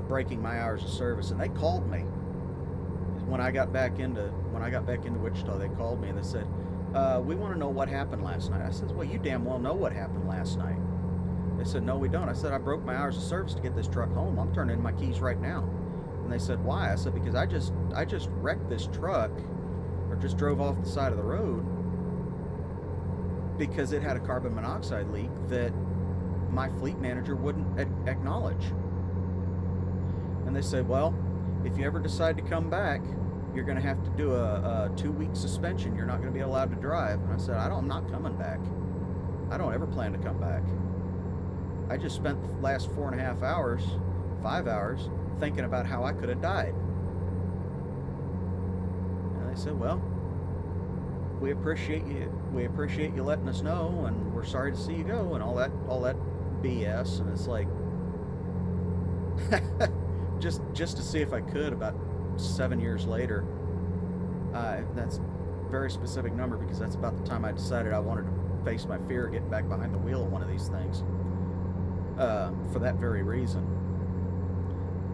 breaking my hours of service, and they called me when I got back into Wichita. They called me and they said, we want to know what happened last night. I said, well, you damn well know what happened last night. They said, no, we don't. I said, I broke my hours of service to get this truck home. I'm turning in my keys right now. And they said, why? I said, because I just wrecked this truck, or just drove off the side of the road, because it had a carbon monoxide leak that my fleet manager wouldn't acknowledge. And they said, well, if you ever decide to come back, you're going to have to do a 2-week suspension. You're not going to be allowed to drive. And I said, I'm not coming back. I don't ever plan to come back. I just spent the last 4.5 hours, 5 hours, thinking about how I could have died. And they said, well, we appreciate you letting us know, and we're sorry to see you go, and all that BS. And it's like, just to see if I could, about 7 years later, that's a very specific number, because that's about the time I decided I wanted to face my fear of getting back behind the wheel of one of these things. For that very reason,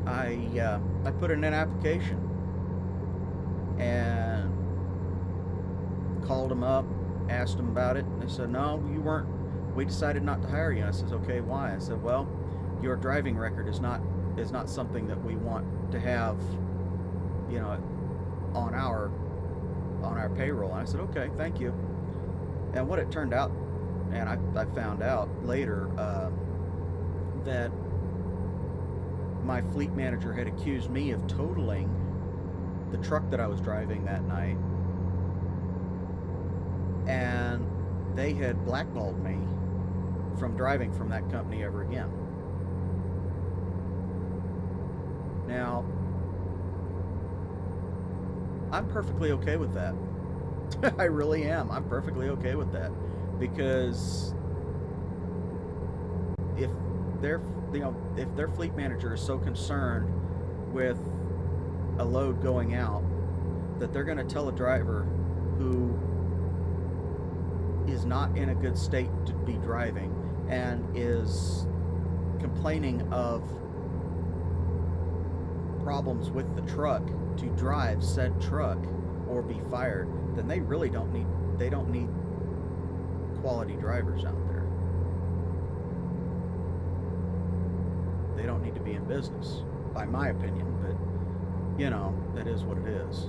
I put in an application and called them up, asked them about it, and they said, no, we decided not to hire you. And I says, okay, why? I said, well, your driving record is not something that we want to have, you know, on our payroll. And I said, okay, thank you. And what it turned out, and I found out later, that my fleet manager had accused me of totaling the truck that I was driving that night, and they had blackballed me from driving from that company ever again. Now, I'm perfectly okay with that. I really am. I'm perfectly okay with that, because if their fleet manager is so concerned with a load going out that they're going to tell a driver who is not in a good state to be driving and is complaining of problems with the truck to drive said truck or be fired, then they really don't need quality drivers out there. They don't need to be in business, by my opinion, but you know, that is what it is.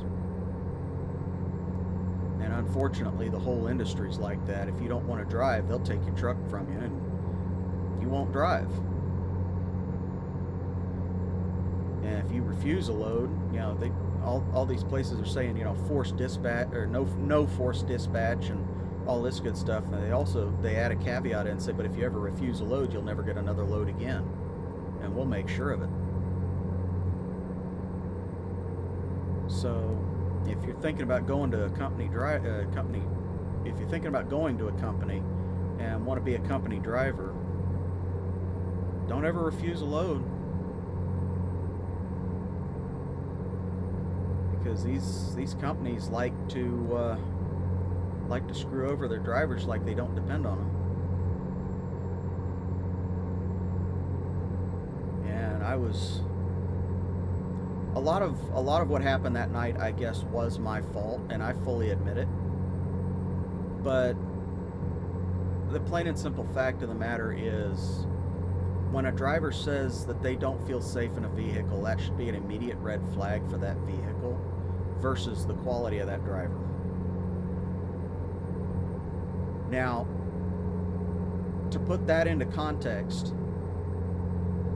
And unfortunately, the whole industry's like that. If you don't want to drive, they'll take your truck from you and you won't drive. And if you refuse a load, you know, all these places are saying, you know, forced dispatch, or no forced dispatch, and all this good stuff. And they add a caveat in and say, but if you ever refuse a load, you'll never get another load again, and we'll make sure of it. So if you're thinking about going to a company, if you're thinking about going to a company and want to be a company driver, don't ever refuse a load, because these companies like to screw over their drivers like they don't depend on them. And a lot of what happened that night, I guess, was my fault, and I fully admit it. But the plain and simple fact of the matter is, when a driver says that they don't feel safe in a vehicle, that should be an immediate red flag for that vehicle versus the quality of that driver. Now, to put that into context,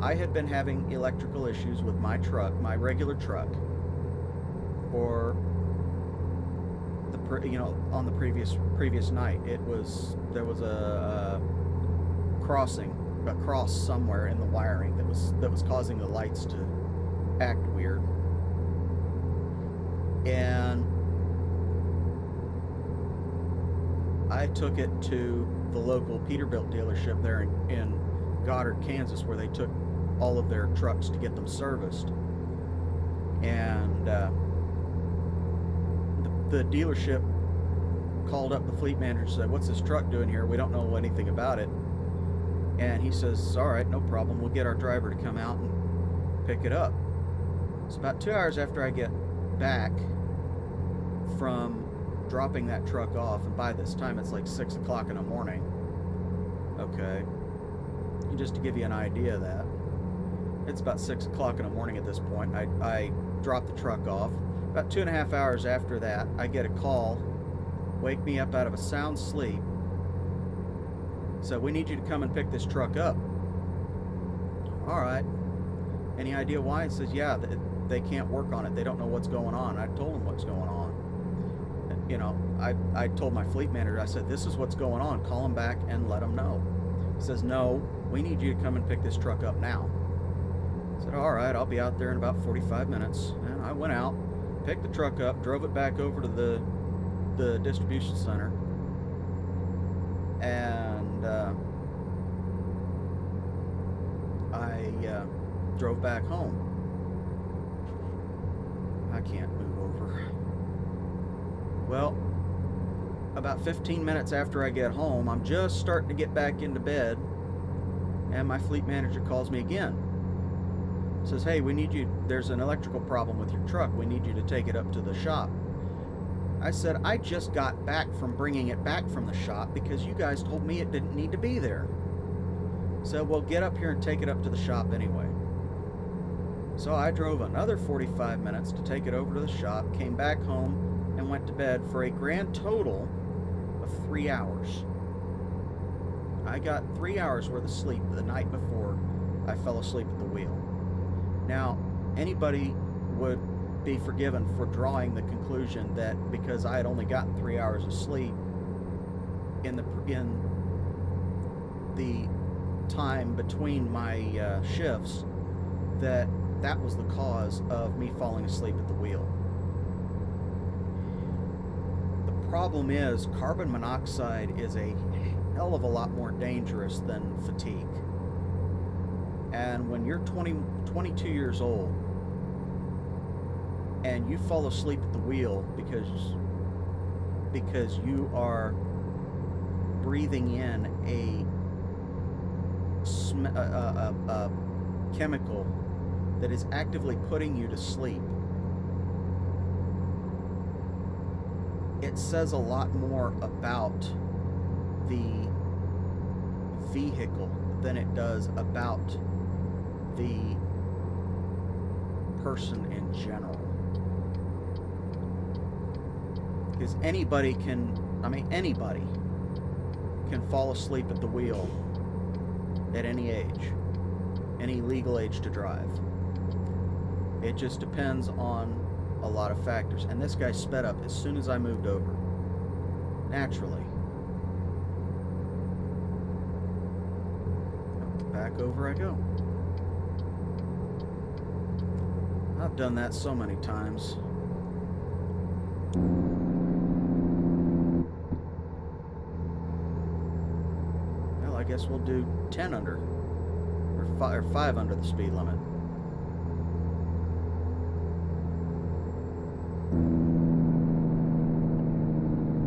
I had been having electrical issues with my truck, my regular truck, for on the previous night. There was a cross somewhere in the wiring that was causing the lights to act weird. And I took it to the local Peterbilt dealership there in Goddard, Kansas, where they took all of their trucks to get them serviced. And the dealership called up the fleet manager and said, "What's this truck doing here? We don't know anything about it." And he says, "All right, no problem. We'll get our driver to come out and pick it up." It's about 2 hours after I get back from dropping that truck off, and by this time it's like 6 o'clock in the morning. Okay, just to give you an idea of that. It's about 6 o'clock in the morning at this point. I drop the truck off. About 2.5 hours after that, I get a call, wake me up out of a sound sleep. So we need you to come and pick this truck up. All right. Any idea why? He says, yeah, they can't work on it. They don't know what's going on. I told them what's going on. You know, I told my fleet manager, I said, this is what's going on. Call them back and let them know. He says, no, we need you to come and pick this truck up now. I said, all right, I'll be out there in about 45 minutes. And I went out, picked the truck up, drove it back over to the distribution center. And I drove back home. I can't move over. Well, about 15 minutes after I get home, I'm just starting to get back into bed, and my fleet manager calls me again. Says, hey, we need you, there's an electrical problem with your truck. We need you to take it up to the shop. I said, I just got back from bringing it back from the shop because you guys told me it didn't need to be there. So, well, get up here and take it up to the shop anyway. So I drove another 45 minutes to take it over to the shop, came back home, and went to bed for a grand total of 3 hours. I got 3 hours worth of sleep the night before I fell asleep at the wheel. Now, anybody would be forgiven for drawing the conclusion that because I had only gotten 3 hours of sleep in the time between my shifts, that was the cause of me falling asleep at the wheel. The problem is carbon monoxide is a hell of a lot more dangerous than fatigue. And when you're 22 years old and you fall asleep at the wheel because you are breathing in a chemical that is actively putting you to sleep, it says a lot more about the vehicle than it does about the person in general. Because anybody can fall asleep at the wheel at any age, any legal age to drive. It just depends on a lot of factors. And this guy sped up as soon as I moved over. Naturally. Back over I go. I've done that so many times. Well, I guess we'll do 10 under. Or 5 under the speed limit.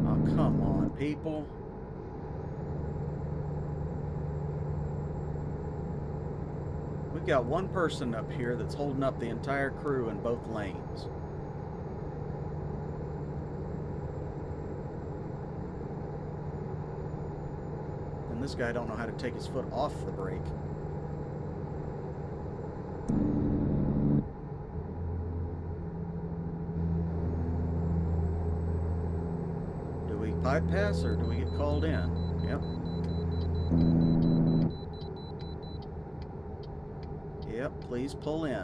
Oh, come on, people. We've got one person up here that's holding up the entire crew in both lanes. And this guy don't know how to take his foot off the brake. Do we bypass or do we get called in? Yep. Yep, please pull in.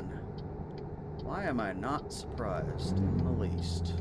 Why am I not surprised in the least?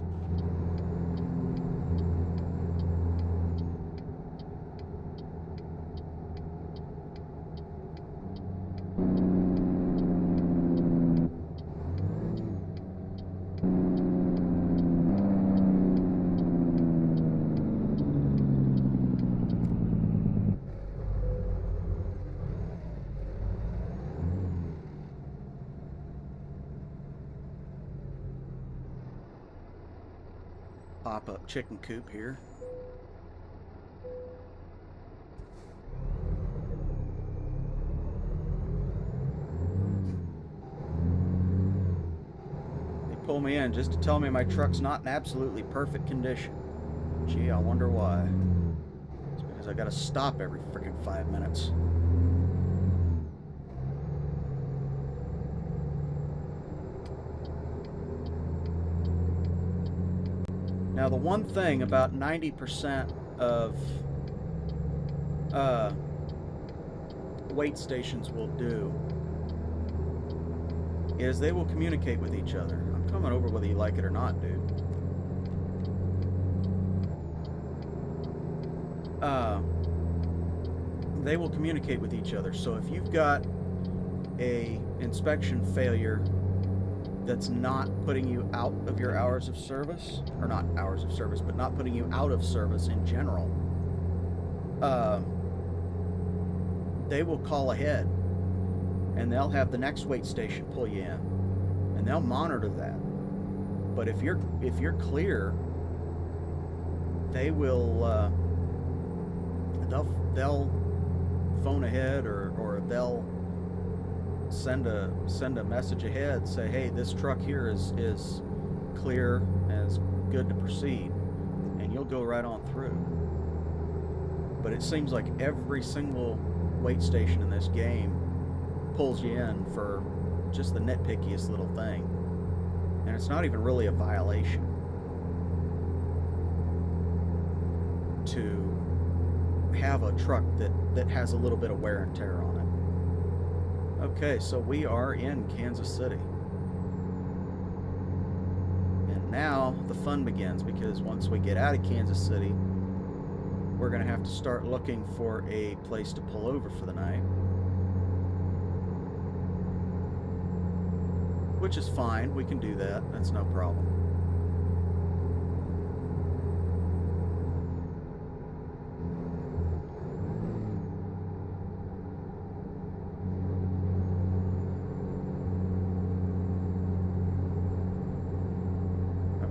Pop-up chicken coop here. They pull me in just to tell me my truck's not in absolutely perfect condition. Gee, I wonder why. It's because I gotta stop every freaking 5 minutes. Now, the one thing about 90% of wait stations will do is they will communicate with each other. I'm coming over whether you like it or not, dude. They will communicate with each other. So if you've got a inspection failure that's not putting you out of your hours of service, or not hours of service, but not putting you out of service in general, they will call ahead and they'll have the next wait station pull you in, and they'll monitor that. But if you're clear, they will they'll phone ahead, or they'll send a message ahead, say, hey, this truck here is clear and is good to proceed, and you'll go right on through. But it seems like every single wait station in this game pulls you in for just the nitpickiest little thing, and it's not even really a violation to have a truck that has a little bit of wear and tear on it. Okay, so we are in Kansas City. And now the fun begins, because once we get out of Kansas City, we're going to have to start looking for a place to pull over for the night. Which is fine, we can do that, that's no problem.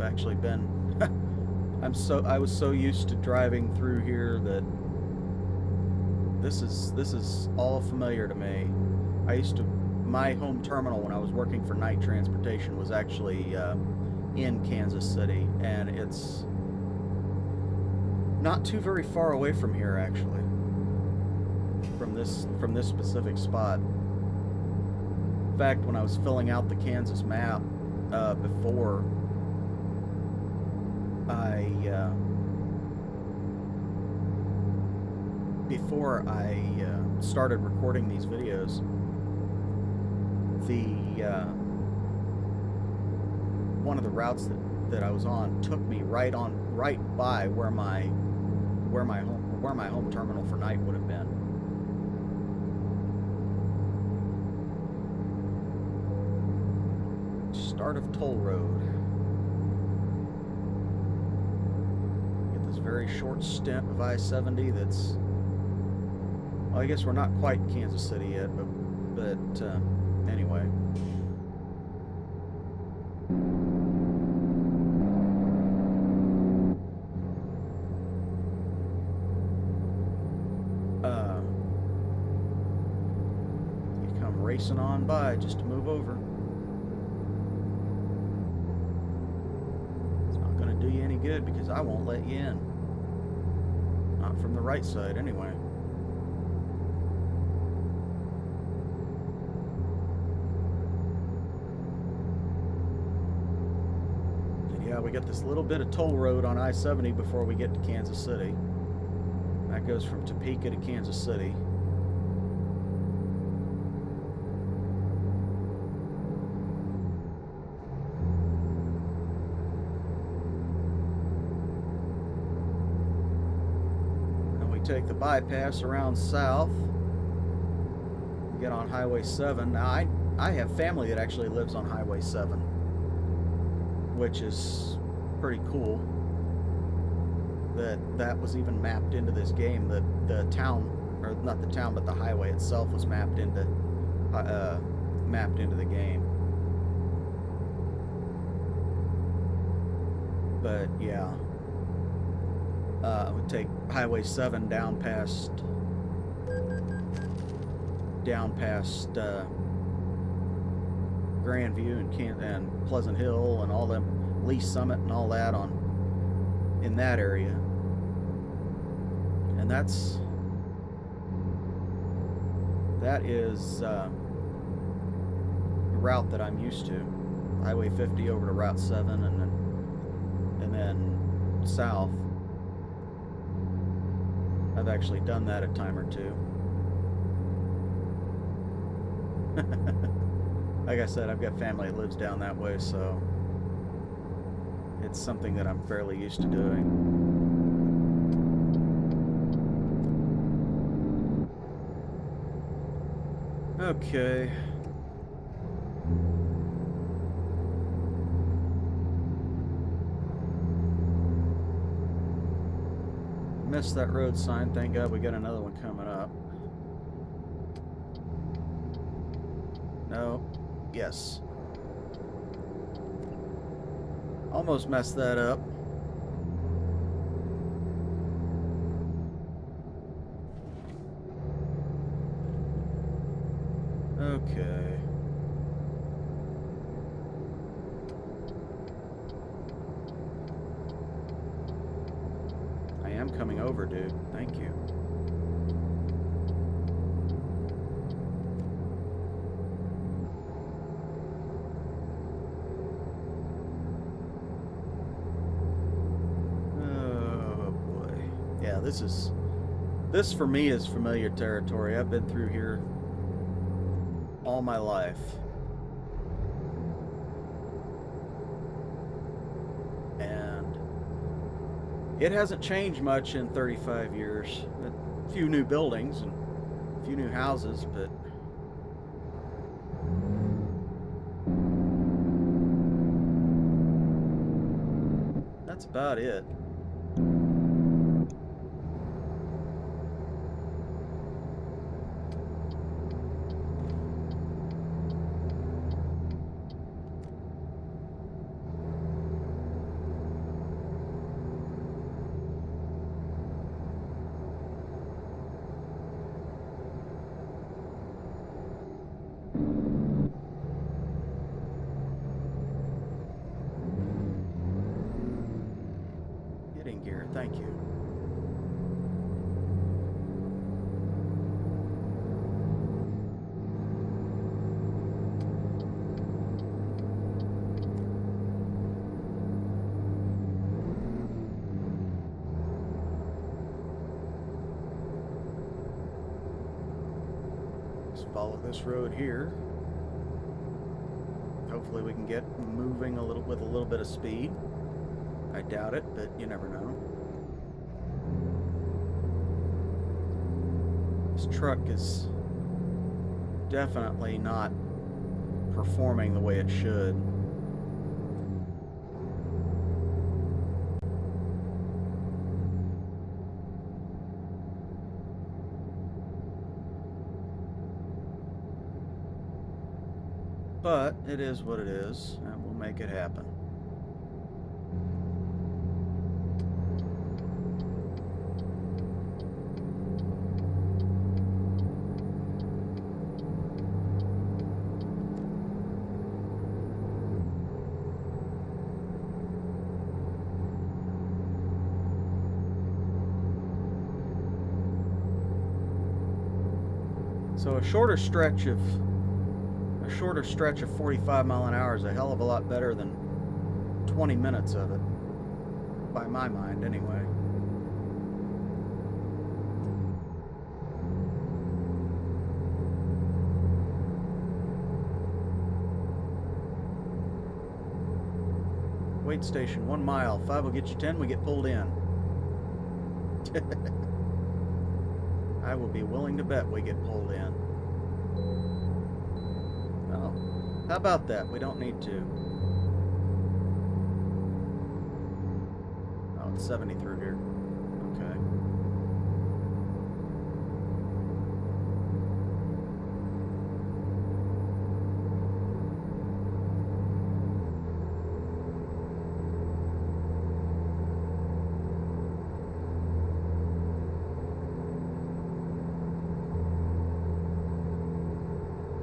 Actually been I was so used to driving through here that this is all familiar to me. My home terminal when I was working for night transportation was actually in Kansas City, and it's not too very far away from here, actually, from this specific spot. In fact, when I was filling out the Kansas map before I started recording these videos, one of the routes that I was on took me right by where my home terminal for night would have been. Start of toll road. Get this very short stint of I-70 that's, well, I guess we're not quite Kansas City yet, but anyway. You come racing on by just to move over. It's not going to do you any good, because I won't let you in. Not from the right side, anyway. We got this little bit of toll road on I-70 before we get to Kansas City. That goes from Topeka to Kansas City. And we take the bypass around south. We get on Highway 7. Now, I have family that actually lives on Highway 7. Which is pretty cool that was even mapped into this game. The town, or not the town, but the highway itself was mapped into the game. But yeah, I would take Highway 7 down past Grandview and Pleasant Hill and all them, Lee Summit and all that in that area, and that is the route that I'm used to. Highway 50 over to Route 7, and then road south. I've actually done that a time or two. Like I said, I've got family that lives down that way, so it's something that I'm fairly used to doing. Okay. Missed that road sign. Thank God we got another one coming up. No. Yes. Almost messed that up. Okay. I am coming over, dude. Thank you. Oh boy. Yeah, this for me is familiar territory. I've been through here all my life. And it hasn't changed much in 35 years. A few new buildings and a few new houses, but that's about it. Getting gear, thank you. Just follow this road here. Hopefully we can get moving with a little bit of speed. I doubt it, but you never know. This truck is definitely not performing the way it should. But it is what it is, and we'll make it happen. So a shorter stretch of 45 mile an hour is a hell of a lot better than 20 minutes of it, by my mind anyway. Wait station, 1 mile. 5 will get you 10, we get pulled in. I will be willing to bet we get pulled in. Well, how about that? We don't need to. Oh, it's 70 through here. Okay.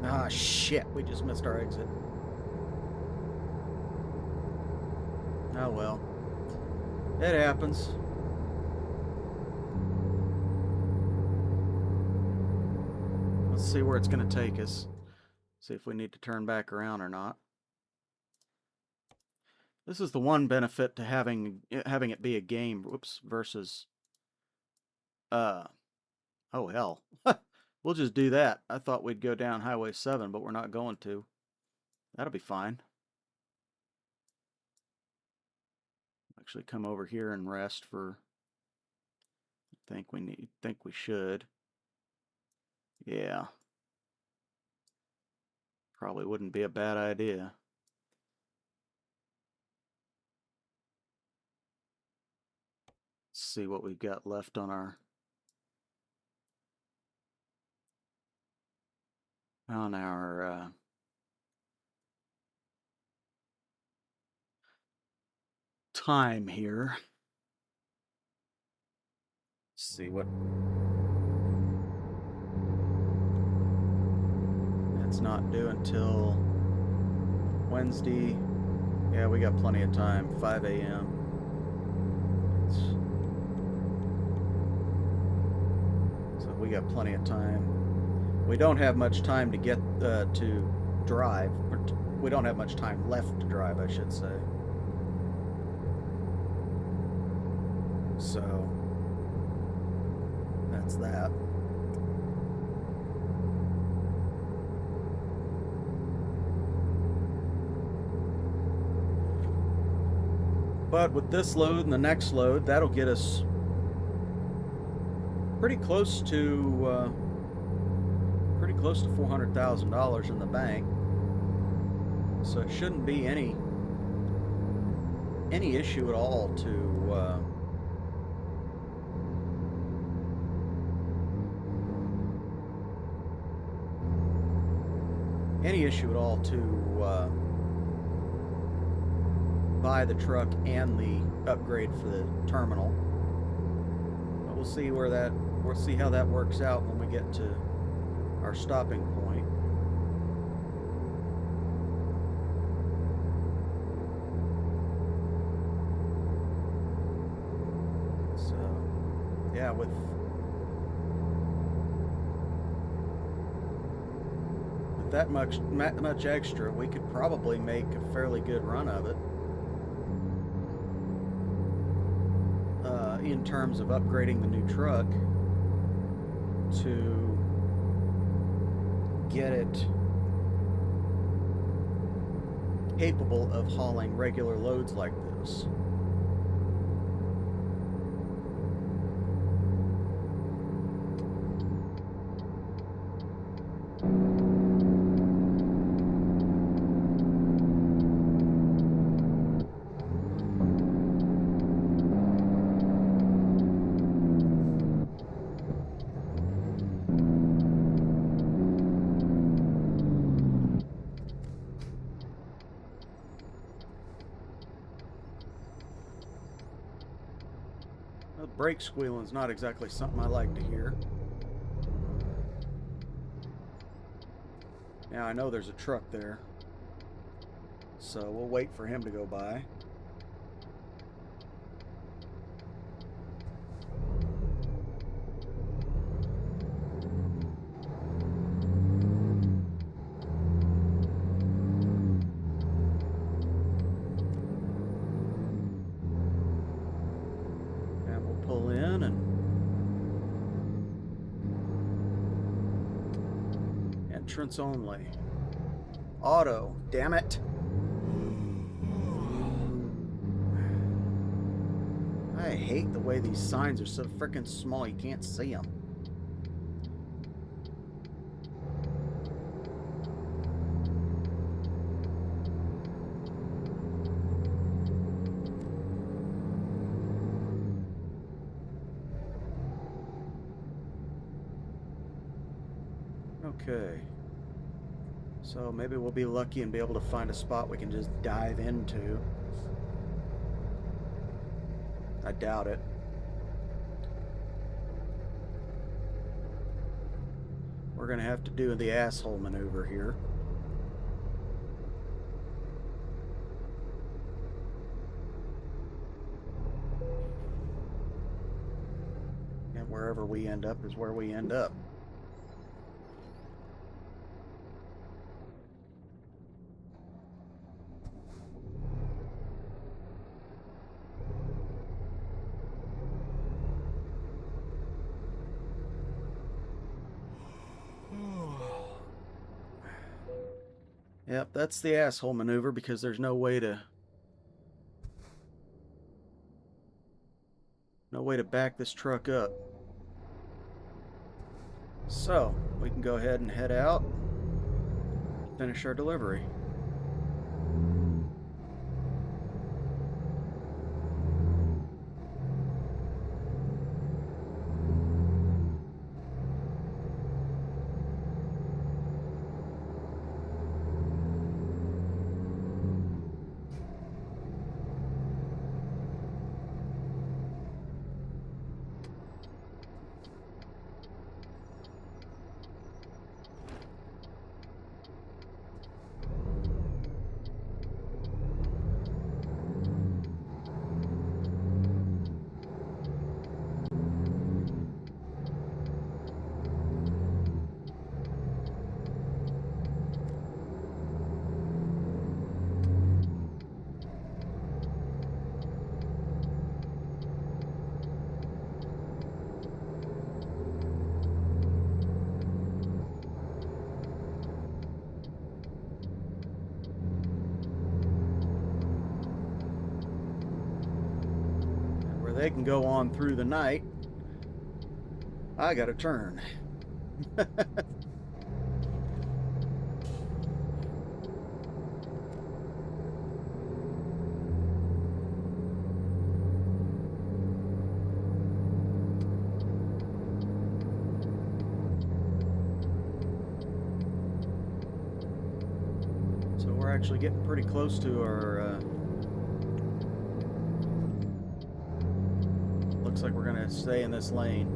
Ah, shit, we just missed our exit. Oh well. It happens. Let's see where it's going to take us. See if we need to turn back around or not. This is the one benefit to having it be a game, whoops, versus oh hell. We'll just do that. I thought we'd go down Highway 7, but we're not going to. That'll be fine. Actually come over here and rest for think we should. Yeah. Probably wouldn't be a bad idea. Let's see what we've got left on our time here. Let's see what that's not due until Wednesday. Yeah, we got plenty of time. 5 a.m. So we got plenty of time. We don't have much time to get to drive. We don't have much time left to drive, I should say. So that's that. But with this load and the next load, that'll get us pretty close to $400,000 in the bank. So it shouldn't be any issue at all to buy the truck and the upgrade for the terminal. But we'll see how that works out when we get to our stopping point. So, yeah, with that much extra, we could probably make a fairly good run of it. In terms of upgrading the new truck to get it capable of hauling regular loads like this. Brake squealing is not exactly something I like to hear. Now I know there's a truck there, so we'll wait for him to go by. Entrance only. Auto, damn it. I hate the way these signs are so freaking small you can't see them. Okay. So maybe we'll be lucky and be able to find a spot we can just dive into. I doubt it. We're gonna have to do the asshole maneuver here. And wherever we end up is where we end up. Yep, that's the asshole maneuver because there's no way to back this truck up. So, we can go ahead and head out, finish our delivery. They can go on through the night. I gotta turn. So we're actually getting pretty close to our looks like we're gonna stay in this lane.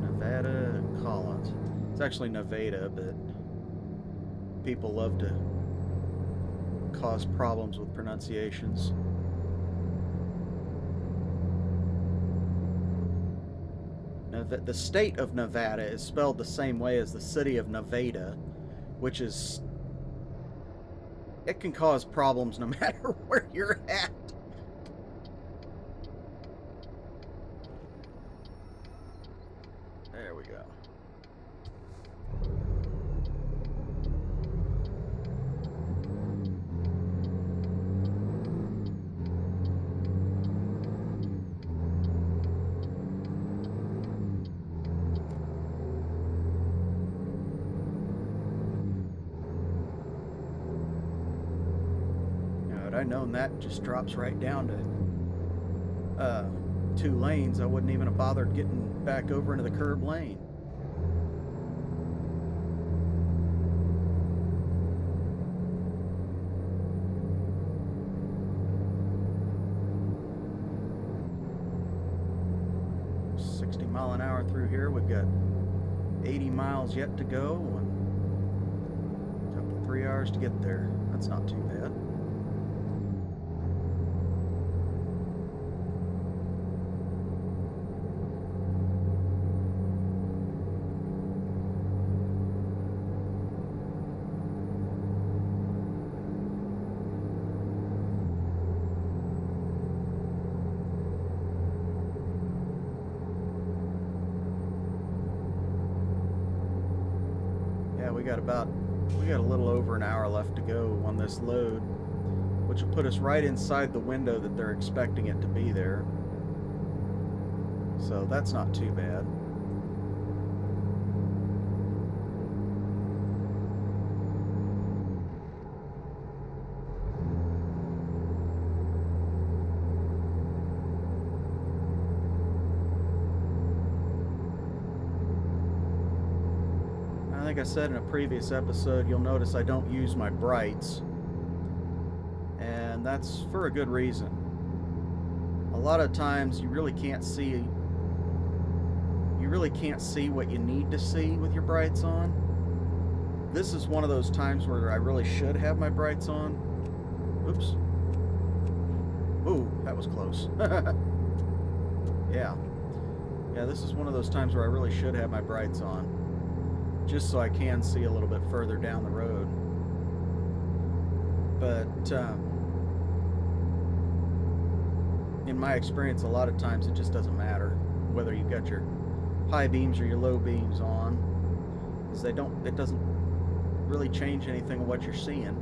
Nevada, Collins. It's actually Nevada, but people love to cause problems with pronunciations. Now, the state of Nevada is spelled the same way as the city of Nevada, which is... it can cause problems no matter where you're at. There we go. Now, had I known that just drops right down to 2 lanes, I wouldn't even have bothered getting back over into the curb lane. mph through here. We've got 80 miles yet to go, and a couple 3 hours to get there. That's not too bad. We got a little over an hour left to go on this load, which will put us right inside the window that they're expecting it to be there. So that's not too bad. Like I said in a previous episode, you'll notice I don't use my brights, and that's for a good reason. A lot of times you really can't see what you need to see with your brights on. This is one of those times where I really should have my brights on. Oops. Ooh, that was close. Yeah, this is one of those times where I really should have my brights on, just so I can see a little bit further down the road. But in my experience, a lot of times it just doesn't matter whether you've got your high beams or your low beams on, because really change anything of what you're seeing.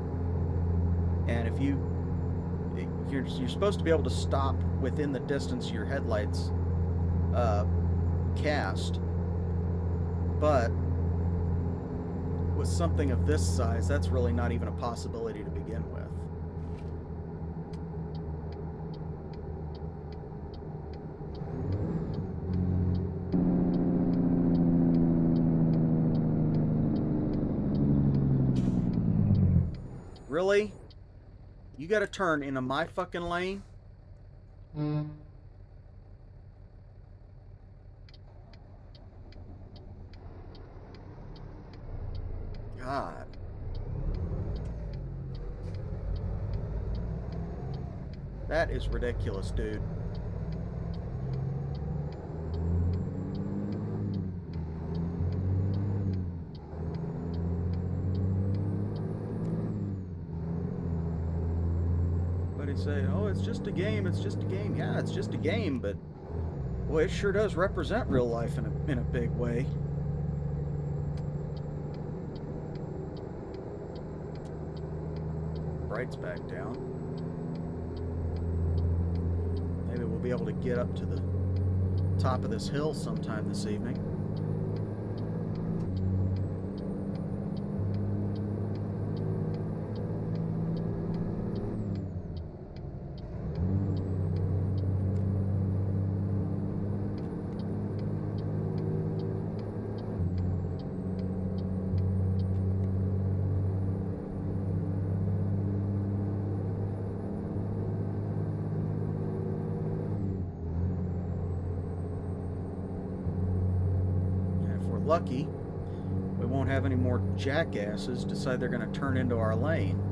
And if you're supposed to be able to stop within the distance your headlights cast, but with something of this size, that's really not even a possibility to begin with. Really? You gotta turn into my fucking lane? God. That is ridiculous, dude. But he'd say, oh, it's just a game, it's just a game. Yeah, it's just a game, but boy, it sure does represent real life in a big way. Bright's back down. Maybe we'll be able to get up to the top of this hill sometime this evening. Lucky, we won't have any more jackasses decide they're going to turn into our lane.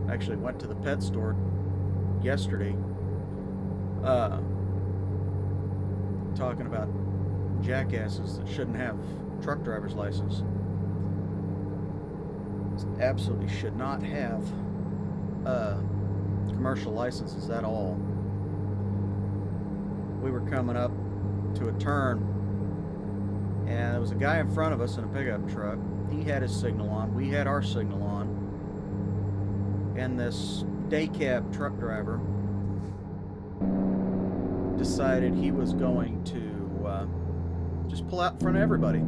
Actually went to the pet store yesterday talking about jackasses that shouldn't have truck driver's license. Absolutely should not have commercial licenses at all. We were coming up to a turn and there was a guy in front of us in a pickup truck. He had his signal on, we had our signal on. And this day cab truck driver decided he was going to just pull out in front of everybody.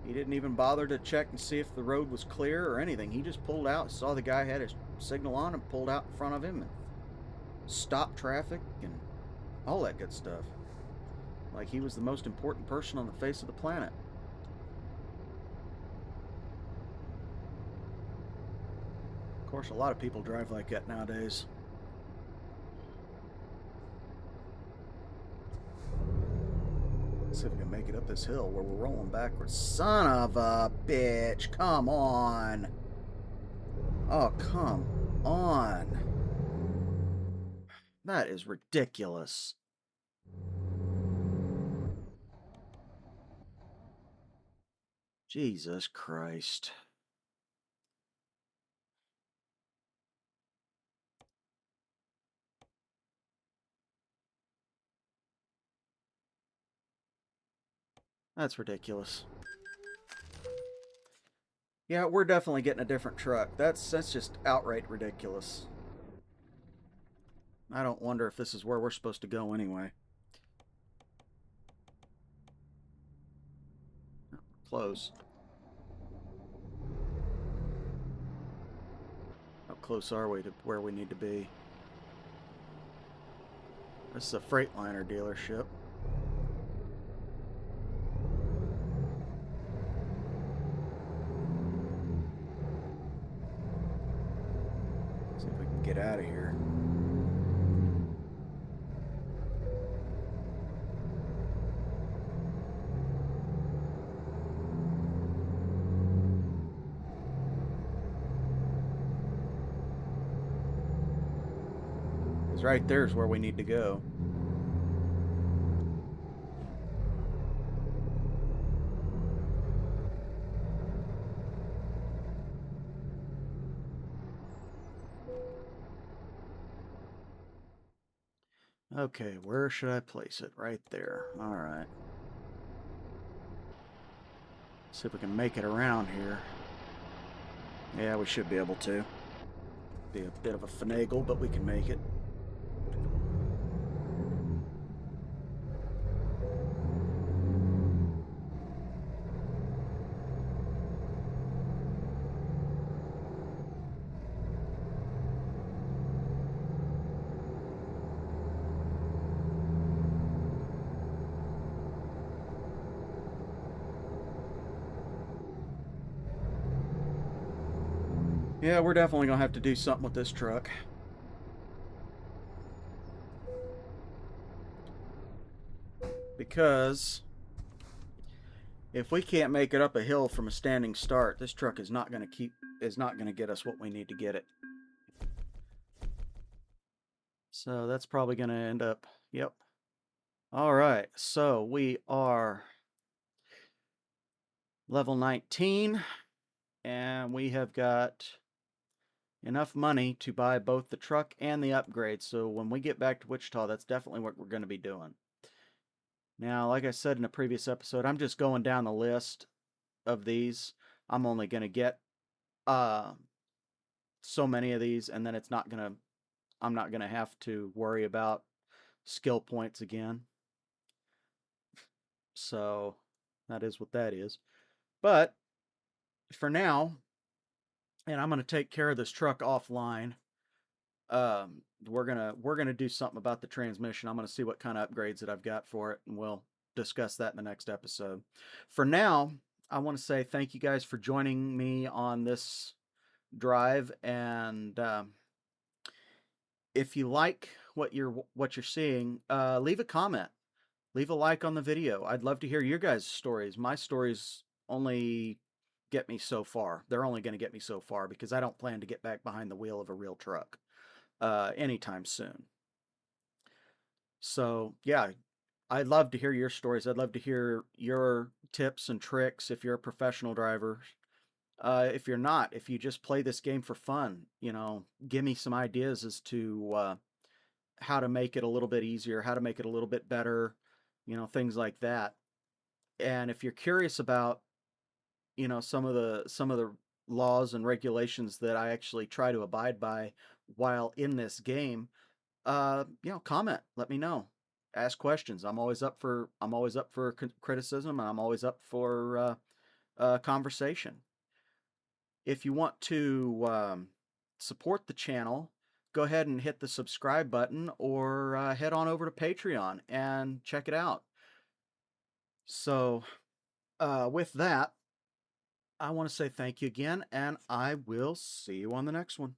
He didn't even bother to check and see if the road was clear or anything. He just pulled out, saw the guy had his signal on, and pulled out in front of him and stopped traffic and all that good stuff. Like he was the most important person on the face of the planet. Of course, a lot of people drive like that nowadays. Let's see if we can make it up this hill where we're rolling backwards. Son of a bitch. Come on. Oh, come on. That is ridiculous. Jesus Christ. That's ridiculous. Yeah, we're definitely getting a different truck. That's just outright ridiculous. I don't wonder if this is where we're supposed to go anyway. Close. How close are we to where we need to be? This is a Freightliner dealership. See if we can get out of here. Because right there is where we need to go. Okay, where should I place it? Right there. All right. See if we can make it around here. Yeah, we should be able to. Be a bit of a finagle, but we can make it. Yeah, we're definitely going to have to do something with this truck. Because if we can't make it up a hill from a standing start, this truck is not going to get us what we need to get it. So that's probably going to end up, yep. All right, so we are level 19, and we have got enough money to buy both the truck and the upgrade. So when we get back to Wichita, that's definitely what we're going to be doing. Now, like I said in a previous episode, I'm just going down the list of these. I'm only going to get so many of these, and then I'm not going to have to worry about skill points again. So that is what that is. But for now, and I'm going to take care of this truck offline. We're gonna do something about the transmission. I'm gonna see what kind of upgrades that I've got for it, and we'll discuss that in the next episode. For now, I want to say thank you guys for joining me on this drive, and if you like what you're seeing, leave a comment, leave a like on the video. I'd love to hear your guys' stories. My stories only get me so far. They're only going to get me so far because I don't plan to get back behind the wheel of a real truck anytime soon. So yeah, I'd love to hear your stories. I'd love to hear your tips and tricks if you're a professional driver. If you're not, if you just play this game for fun, give me some ideas as to how to make it a little bit easier, how to make it a little bit better, things like that. And if you're curious about, some of the laws and regulations that I actually try to abide by while in this game, comment, let me know, ask questions. I'm always up for criticism, and I'm always up for conversation. If you want to support the channel, go ahead and hit the subscribe button, or head on over to Patreon and check it out. So with that, I want to say thank you again, and I will see you on the next one.